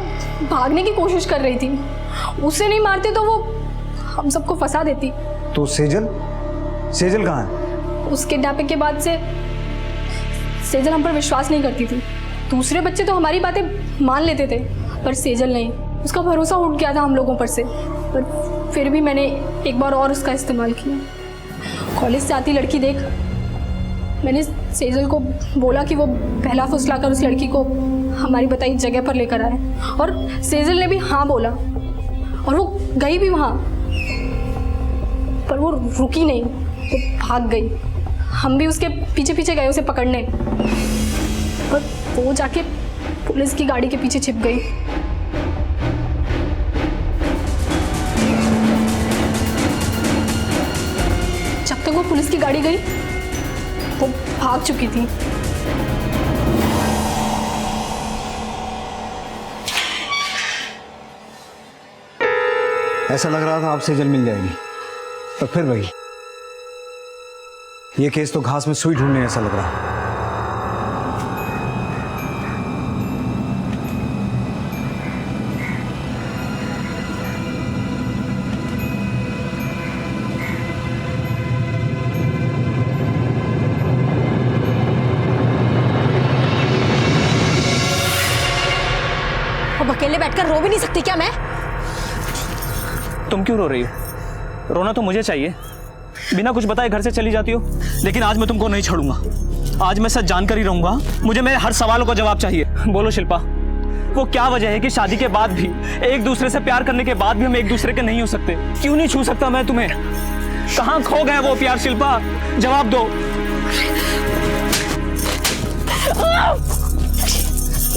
भागने की कोशिश कर रही थी, उसे नहीं मारते तो वो हम सबको फंसा देती। तो सेजल कहाँ है? उस किडनैपिंग के बाद से सेजल हम पर विश्वास नहीं करती थी। दूसरे बच्चे तो हमारी बातें मान लेते थे, पर सेजल नहीं। उसका भरोसा उठ गया था हम लोगों पर से। पर फिर भी मैंने एक बार और उसका इस्तेमाल किया। कॉलेज से आती लड़की देख, मैंने सेजल को बोला कि वो पहला फुसला कर उस लड़की को हमारी बताई जगह पर लेकर आए, और सेजल ने भी हाँ बोला और वो गई भी वहाँ, पर वो रुकी नहीं, वो भाग गई। हम भी उसके पीछे पीछे गए उसे पकड़ने, पर वो जाके पुलिस की गाड़ी के पीछे छिप गई। जब तक वो पुलिस की गाड़ी गई वो भाग चुकी थी। ऐसा लग रहा था आप सेजल मिल जाएगी, पर फिर वही, ये केस तो घास में सुई ढूंढने ऐसा लग रहा। अब अकेले बैठकर रो भी नहीं सकती क्या मैं? तुम क्यों रो रही हो? रोना तो मुझे चाहिए, बिना कुछ बताए घर से चली जाती हो। लेकिन आज मैं तुमको नहीं छोड़ूंगा, आज मैं सच जानकर ही रहूंगा। मुझे मेरे हर सवालों का जवाब चाहिए। बोलो शिल्पा, वो क्या वजह है कि शादी के बाद भी, एक दूसरे से प्यार करने के बाद भी हम एक दूसरे के नहीं हो सकते? क्यों नहीं छू सकता मैं तुम्हें? कहाँ खो गए वो प्यार शिल्पा? जवाब दो।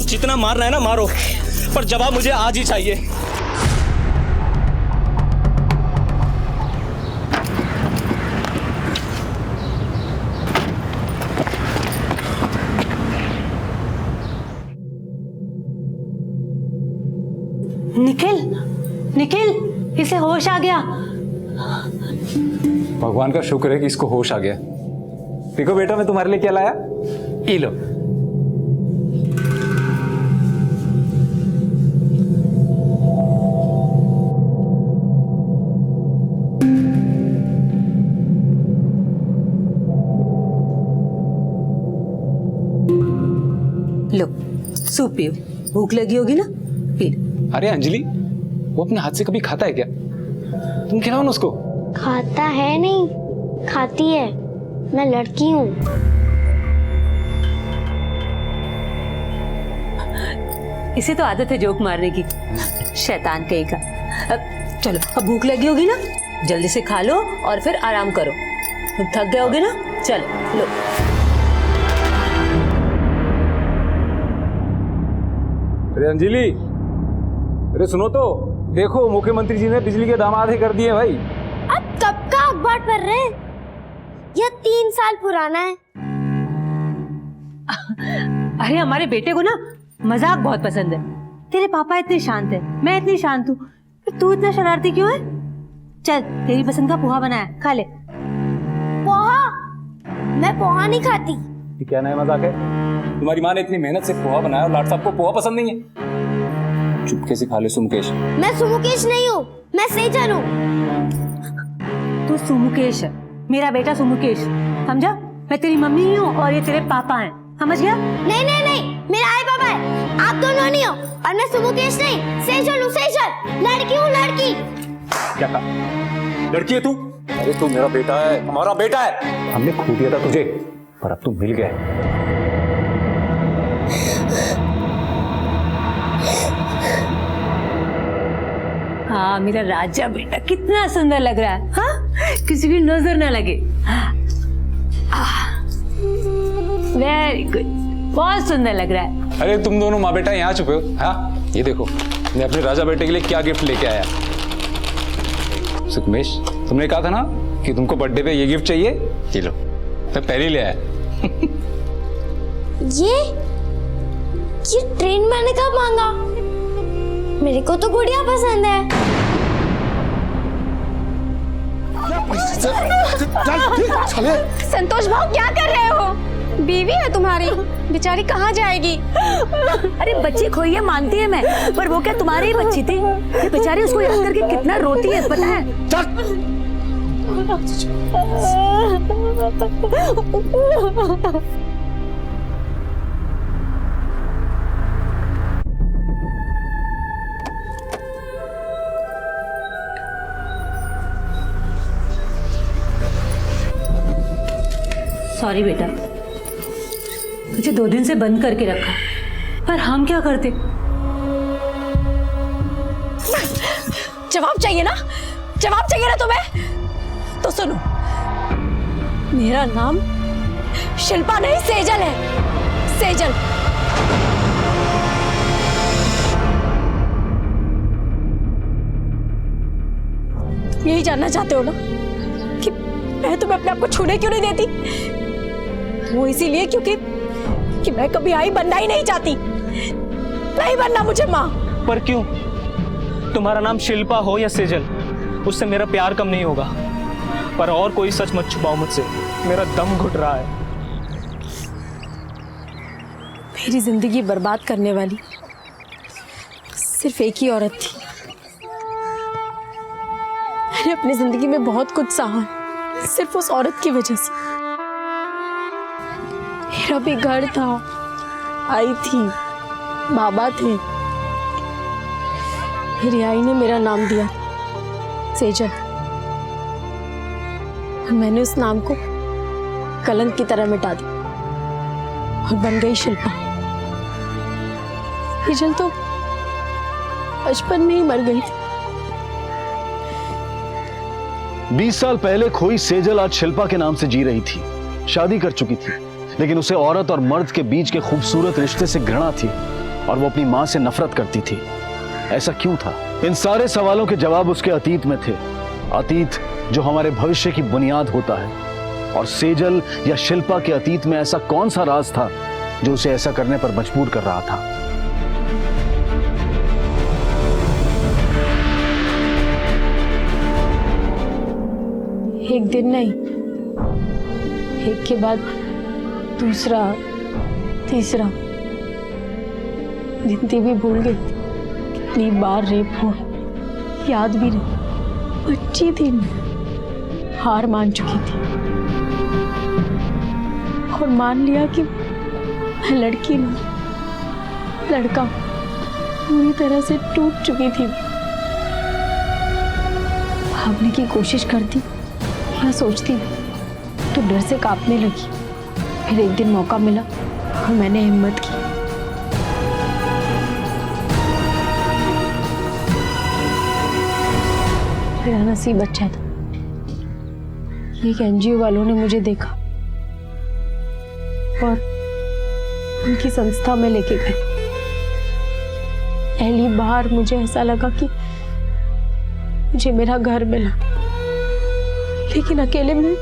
जितना मार रहा है ना मारो, पर जवाब मुझे आज ही चाहिए। निखिल, निखिल, इसे होश आ गया। भगवान का शुक्र है कि इसको होश आ गया। देखो बेटा, मैं तुम्हारे लिए क्या लाया, ये लो। लो सूप पियो, भूख लगी होगी ना, पी लो। अरे अंजलि, वो अपने हाथ से कभी खाता है क्या? तुम खिलाओ ना उसको। खाता है नहीं, खाती है, मैं लड़की हूँ। इसे तो आदत है जोक मारने की, शैतान कहीं का। चलो अब भूख लगी होगी ना, जल्दी से खा लो और फिर आराम करो। तुम थक गए होगे ना, चलो लो। अरे अंजलि, अरे सुनो तो, देखो मुख्यमंत्री जी ने बिजली के दाम आधे कर दिए भाई। आप कब का अखबार पढ़ रहे हैं? यह 3 साल पुराना है। अरे हमारे बेटे को ना मजाक बहुत पसंद है। तेरे पापा इतने शांत है, मैं इतनी शांत हूँ, तू इतना शरारती क्यों है? चल तेरी पसंद का पोहा बनाया, खा ले। पोहा? मैं पोहा नहीं खाती। ये क्या नया मजाक है? तुम्हारी माँ ने इतनी मेहनत से पोहा बनाया और लाट साहब को पोहा पसंद नहीं है। चुपके से खा ले सुमुकेश। मैं सुमुकेश नहीं हूँ, मैं सेजल हूँ। तू सुमुकेश है, मेरा बेटा सुमुकेश, समझा? मैं तेरी मम्मी ही हूँ और ये तेरे पापा हैं, समझ गया? नहीं नहीं नहीं, मेरा आई पापा है, आप दोनों नहीं हो। और मैं सुमुकेश नहीं, सेजल हूँ, सेजल। लड़की हूँ, लड़की। क्या कहा? लड़की है तू? अरे तू मेरा बेटा है, हमारा बेटा है। हमने खो दिया था तुझे, पर अब तू मिल गया है। हाँ मेरा राजा बेटा कितना सुंदर लग रहा है, हाँ? किसी की नजर ना लगे। वेरी गुड, बहुत सुंदर लग रहा है। अरे तुम दोनों माँ बेटा यहाँ छुपे हो? हाँ ये देखो, मैं अपने राजा बेटे के लिए क्या गिफ्ट लेके आया। सुकमेश, तुमने कहा था ना कि तुमको बर्थडे पे ये गिफ्ट चाहिए, ये लो, मैं पहले ही ले आया। ये ट्रेन मैंने कब मांगा? मेरे को तो गुड़िया पसंद है। संतोष भाव क्या कर रहे हो? बीवी है तुम्हारी, बेचारी कहाँ जाएगी? अरे बच्ची खोई है मानती है मैं, पर वो क्या तुम्हारी ही बच्ची थी? ये बेचारी उसको याद करके कितना रोती है पता है? सॉरी बेटा, मुझे 2 दिन से बंद करके रखा, पर हम क्या करते? जवाब चाहिए ना? जवाब चाहिए ना तुम्हें? तो सुनो, मेरा नाम शिल्पा नहीं सेजल है, सेजल। यही जानना चाहते हो ना कि मैं तुम्हें अपने आप को छूने क्यों नहीं देती? वो इसीलिए क्योंकि मैं कभी आई बनना ही नहीं चाहती, नहीं बनना मुझे माँ। पर क्यों? तुम्हारा नाम शिल्पा हो या सेजल, उससे मेरा प्यार कम नहीं होगा। पर और कोई सच मत छुपाओ मुझसे, मेरा दम घुट रहा है। मेरी जिंदगी बर्बाद करने वाली सिर्फ एक ही औरत थी। मैंने अपनी जिंदगी में बहुत कुछ सहा सिर्फ उस औरत की वजह से। मेरा भी घर था, आई थी, बाबा थे। मेरी आई ने मेरा नाम दिया सेजल, और मैंने उस नाम को कलंक की तरह मिटा दिया और बन गई शिल्पा। सेजल तो बचपन में ही मर गई थी। 20 साल पहले खोई सेजल आज शिल्पा के नाम से जी रही थी, शादी कर चुकी थी, लेकिन उसे औरत और मर्द के बीच के खूबसूरत रिश्ते से घृणा थी और वो अपनी मां से नफरत करती थी। ऐसा क्यों था? इन सारे सवालों के जवाब उसके अतीत में थे, अतीत जो हमारे भविष्य की बुनियाद होता है। और सेजल या शिल्पा के अतीत में ऐसा कौन सा राज था जो उसे ऐसा करने पर मजबूर कर रहा था? एक दिन नहीं, एक के बाद दूसरा, तीसरा। गिनती भी भूल गई कितनी बार रेप हुआ, याद भी नहीं। बच्ची थी मैं, हार मान चुकी थी और मान लिया कि मैं लड़की नहीं, लड़का। पूरी तरह से टूट चुकी थी। भागने की कोशिश करती या सोचती तो डर से कांपने लगी। फिर एक दिन मौका मिला और मैंने हिम्मत की। मेरा नसीब अच्छा था, एक एनजीओ वालों ने मुझे देखा और उनकी संस्था में लेके गए। पहली बार मुझे ऐसा लगा कि मुझे मेरा घर मिला, लेकिन अकेले में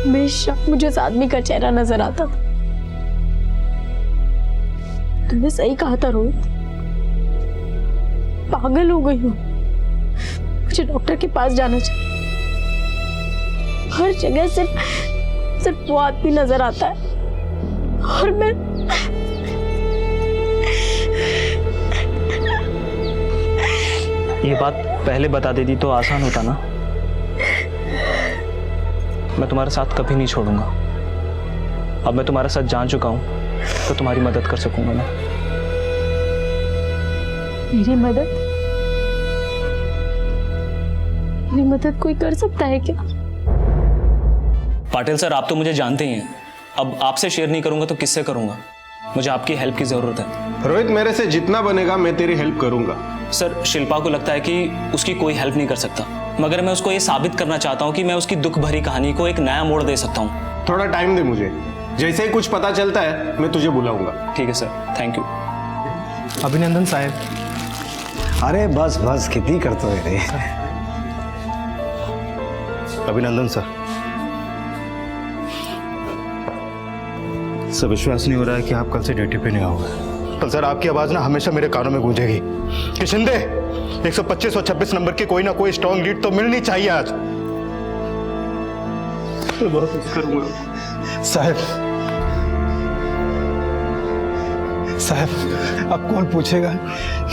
हमेशा मुझे उस आदमी का चेहरा नजर आता था। तुमने सही कहा था रोहित, पागल हो गई हूँ। मुझे डॉक्टर के पास जाना चाहिए। हर जगह सिर्फ वो आदमी नजर आता है और मैं ये बात पहले बता देती तो आसान होता ना। मैं तुम्हारा साथ कभी नहीं छोड़ूंगा। अब मैं तुम्हारे साथ जान चुका हूं तो तुम्हारी मदद कर सकूंगा मैं। मेरी मदद कोई कर सकता है क्या? पाटिल सर, आप तो मुझे जानते ही हैं। अब आपसे शेयर नहीं करूंगा तो किससे करूंगा? मुझे आपकी हेल्प की जरूरत है। रोहित, मेरे से जितना बनेगा मैं तेरी हेल्प करूंगा। सर, शिल्पा को लगता है कि उसकी कोई हेल्प नहीं कर सकता, मगर मैं उसको ये साबित करना चाहता हूँ कि मैं उसकी दुख भरी कहानी को एक नया मोड़ दे सकता हूँ। थोड़ा टाइम दे मुझे, जैसे ही कुछ पता चलता है मैं तुझे बुलाऊंगा। ठीक है सर, थैंक यू। अभिनंदन साहब। अरे बस बस, कितनी करते हो रे। अभिनंदन सर। सर, विश्वास नहीं हो रहा है कि आप कल से ड्यूटी पे नहीं आओगे। कल सर आपकी आवाज ना हमेशा मेरे कानों में गूंजेगी कि शिंदे 125 और 26 नंबर की कोई ना कोई स्ट्रॉन्ग लीड तो मिलनी चाहिए आज। मैं बहुत मिस करूंगा साहब। अब कौन पूछेगा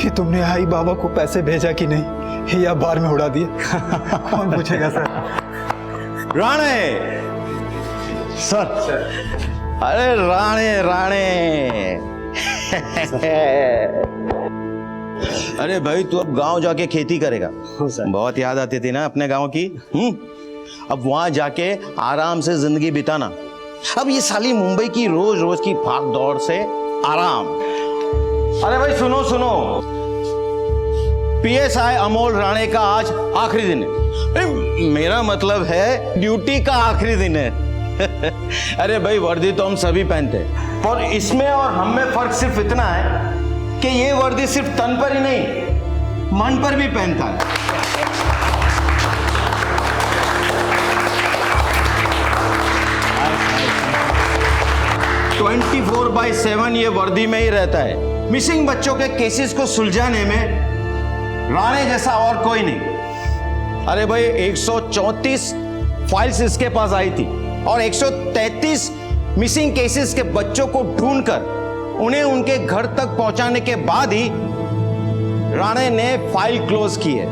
कि तुमने आई बाबा को पैसे भेजा कि नहीं, या बार में उड़ा दिए? कौन पूछेगा सर? राणे सर। अरे राणे अरे भाई, तू अब गांव जाके खेती करेगा? बहुत याद आती थी ना अपने गांव की। अब वहां जाके आराम से जिंदगी बिताना। अब ये साली मुंबई की रोज रोज की भाग दौड़ से आराम। अरे भाई सुनो, PSI अमोल राणे का आज आखिरी दिन है। मेरा मतलब है ड्यूटी का आखिरी दिन है। अरे भाई, वर्दी तो हम सभी पहनते हैं, पर इसमें और हम में फर्क सिर्फ इतना है कि ये वर्दी सिर्फ तन पर ही नहीं, मन पर भी पहनता है। (24/7) ये वर्दी में ही रहता है। मिसिंग बच्चों के केसेस को सुलझाने में राणे जैसा और कोई नहीं। अरे भाई, 134 फाइल्स इसके पास आई थी और 133 मिसिंग केसेस के बच्चों को ढूंढकर उन्हें उनके घर तक पहुंचाने के बाद ही राणे ने फाइल क्लोज की है।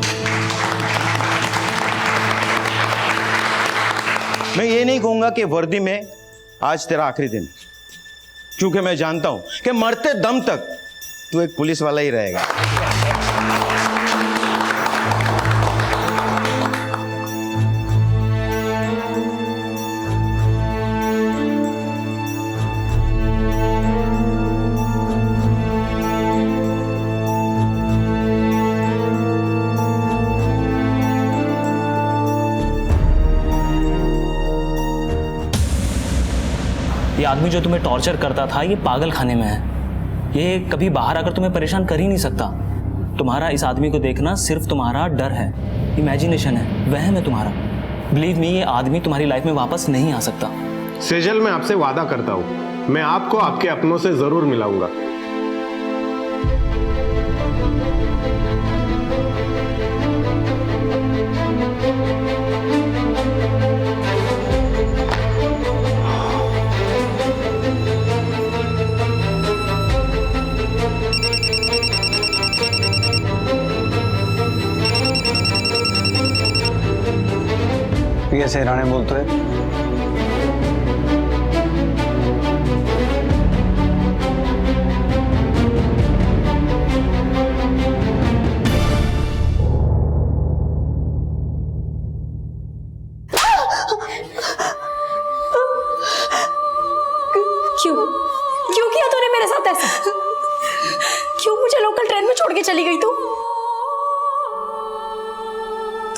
मैं ये नहीं कहूंगा कि वर्दी में आज तेरा आखिरी दिन, क्योंकि मैं जानता हूं कि मरते दम तक तू एक पुलिस वाला ही रहेगा। ये आदमी जो तुम्हें टॉर्चर करता था ये पागल खाने में है। ये कभी बाहर आकर तुम्हें परेशान कर ही नहीं सकता। तुम्हारा इस आदमी को देखना सिर्फ तुम्हारा डर है, इमेजिनेशन है, वहम है तुम्हारा। बिलीव मी, ये आदमी तुम्हारी लाइफ में वापस नहीं आ सकता। सेजल, मैं आपसे वादा करता हूं, मैं आपको आपके अपनों से जरूर मिलाऊंगा। PSI राणे बोलतोय। क्यों किया तूने मेरे साथ ऐसा? क्यों मुझे लोकल ट्रेन में छोड़ के चली गई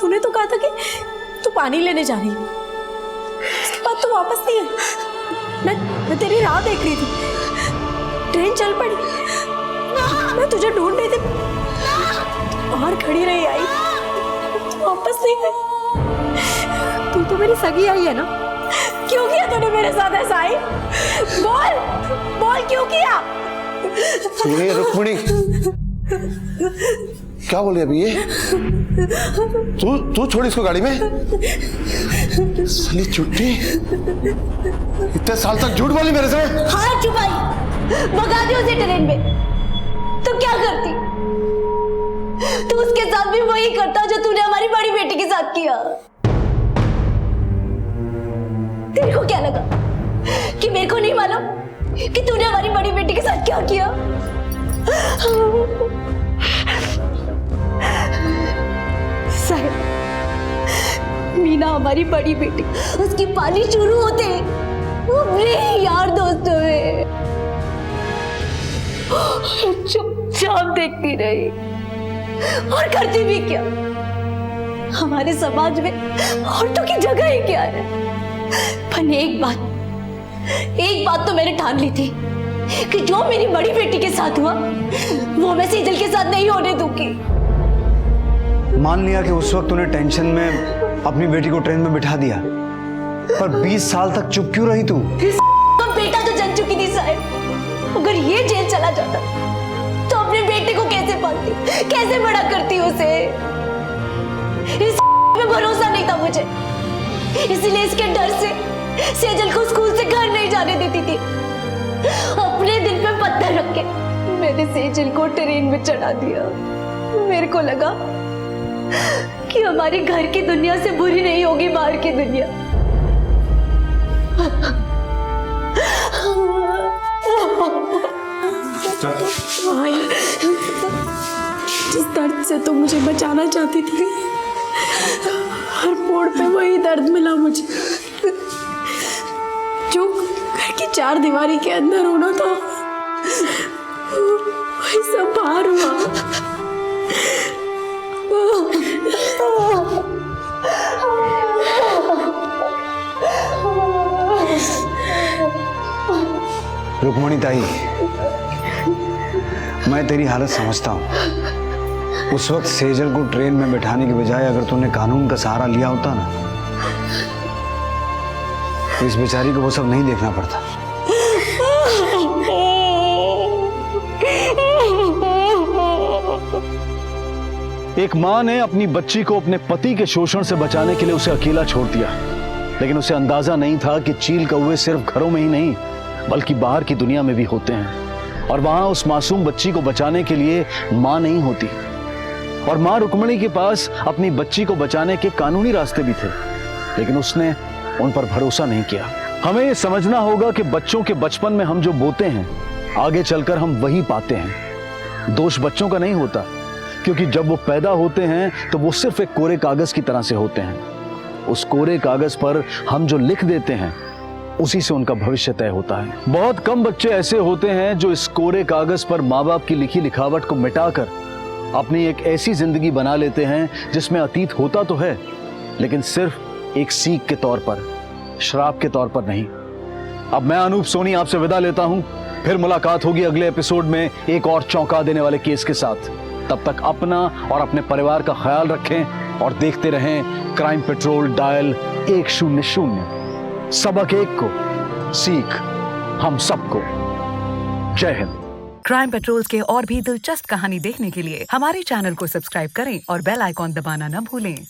तूने तो कहा था कि तू पानी लेने जा रही है, उसके बाद तू वापस नहीं आई। मैं तेरी राह देख रही थी, ट्रेन चल पड़ी, मैं तुझे ढूंढ रही थी, और खड़ी रही आई, तू वापस नहीं गई। तू मेरी सगी आई है ना? क्यों किया तूने मेरे साथ ऐसा? आई बोल बोल, क्यों किया? सुनिए रुक्मिणी, क्या बोल रही अभी ये? तू छोड़ इसको गाड़ी में। साली चुट्टी, इतने साल तक झूठ बोली मेरे से। हाँ चुपाई, भगा दी उसे ट्रेन में। तो क्या करती? तू उसके साथ भी वही करता जो तूने हमारी बड़ी बेटी के साथ किया। तेरे को क्या लगा कि मेरे को नहीं मालूम कि तूने हमारी बड़ी बेटी के साथ क्या किया? साहिब, मीना हमारी बड़ी बेटी, उसकी पाली शुरू होते वो मेरे यार दोस्तों में चुपचाप देखती रही और करती भी क्या? हमारे समाज में औरतों की जगह ही क्या है? पर एक बात तो मैंने ठान ली थी कि जो मेरी बड़ी बेटी के साथ हुआ वो मैं सेजल के साथ नहीं होने दूंगी। मान लिया कि उस वक्त तूने टेंशन में अपनी बेटी को ट्रेन में बिठा दिया, पर 20 साल तक चुप क्यों रही तू? बेटा तो जल चुकी थी साहब। अगर ये जेल चला जाता तो अपने बेटे को कैसे पालती, कैसे बड़ा करती उसे? इस में भरोसा नहीं था मुझे, इसलिए इसके डर से सेजल को स्कूल से घर नहीं जाने देती थी। अपने दिल पे पत्थर रख के मैंने सेजल को ट्रेन में चढ़ा दिया। मेरे को लगा कि हमारे घर की दुनिया से बुरी नहीं होगी बाहर की दुनिया। जिस दर्द से तुम मुझे बचाना चाहती थी, हर मोड़ पे वही दर्द मिला मुझे जो घर की 4 दीवारी के अंदर होना था, वही सब बाहर हुआ। रुक्मणी ताई, मैं तेरी हालत समझता हूँ। उस वक्त सेजल को ट्रेन में बैठाने के बजाय अगर तूने कानून का सहारा लिया होता ना, तो इस बेचारी को वो सब नहीं देखना पड़ता। एक मां ने अपनी बच्ची को अपने पति के शोषण से बचाने के लिए उसे अकेला छोड़ दिया, लेकिन उसे अंदाजा नहीं था कि चील कौवे सिर्फ घरों में ही नहीं बल्कि बाहर की दुनिया में भी होते हैं, और वहां उस मासूम बच्ची को बचाने के लिए मां नहीं होती। और मां रुक्मिणी के पास अपनी बच्ची को बचाने के कानूनी रास्ते भी थे, लेकिन उसने उन पर भरोसा नहीं किया। हमें यह समझना होगा कि बच्चों के बचपन में हम जो बोते हैं आगे चलकर हम वही पाते हैं। दोष बच्चों का नहीं होता, क्योंकि जब वो पैदा होते हैं तो वो सिर्फ एक कोरे कागज की तरह से होते हैं। उस कोरे कागज पर हम जो लिख देते हैं उसी से उनका भविष्य तय होता है। बहुत कम बच्चे ऐसे होते हैं जो इस कोरे कागज पर माँ बाप की लिखी लिखावट को मिटाकर अपनी एक ऐसी जिंदगी बना लेते हैं जिसमें अतीत होता तो है, लेकिन सिर्फ एक सीख के तौर पर, श्राप के तौर पर नहीं। अब मैं अनूप सोनी आपसे विदा लेता हूं, फिर मुलाकात होगी अगले एपिसोड में एक और चौंका देने वाले केस के साथ। तब तक अपना और अपने परिवार का ख्याल रखें और देखते रहें क्राइम पेट्रोल डायल 100। सबक एक को, सीख हम सबको। जय हिंद। क्राइम पेट्रोल के और भी दिलचस्प कहानी देखने के लिए हमारे चैनल को सब्सक्राइब करें और बेल आइकॉन दबाना न भूलें।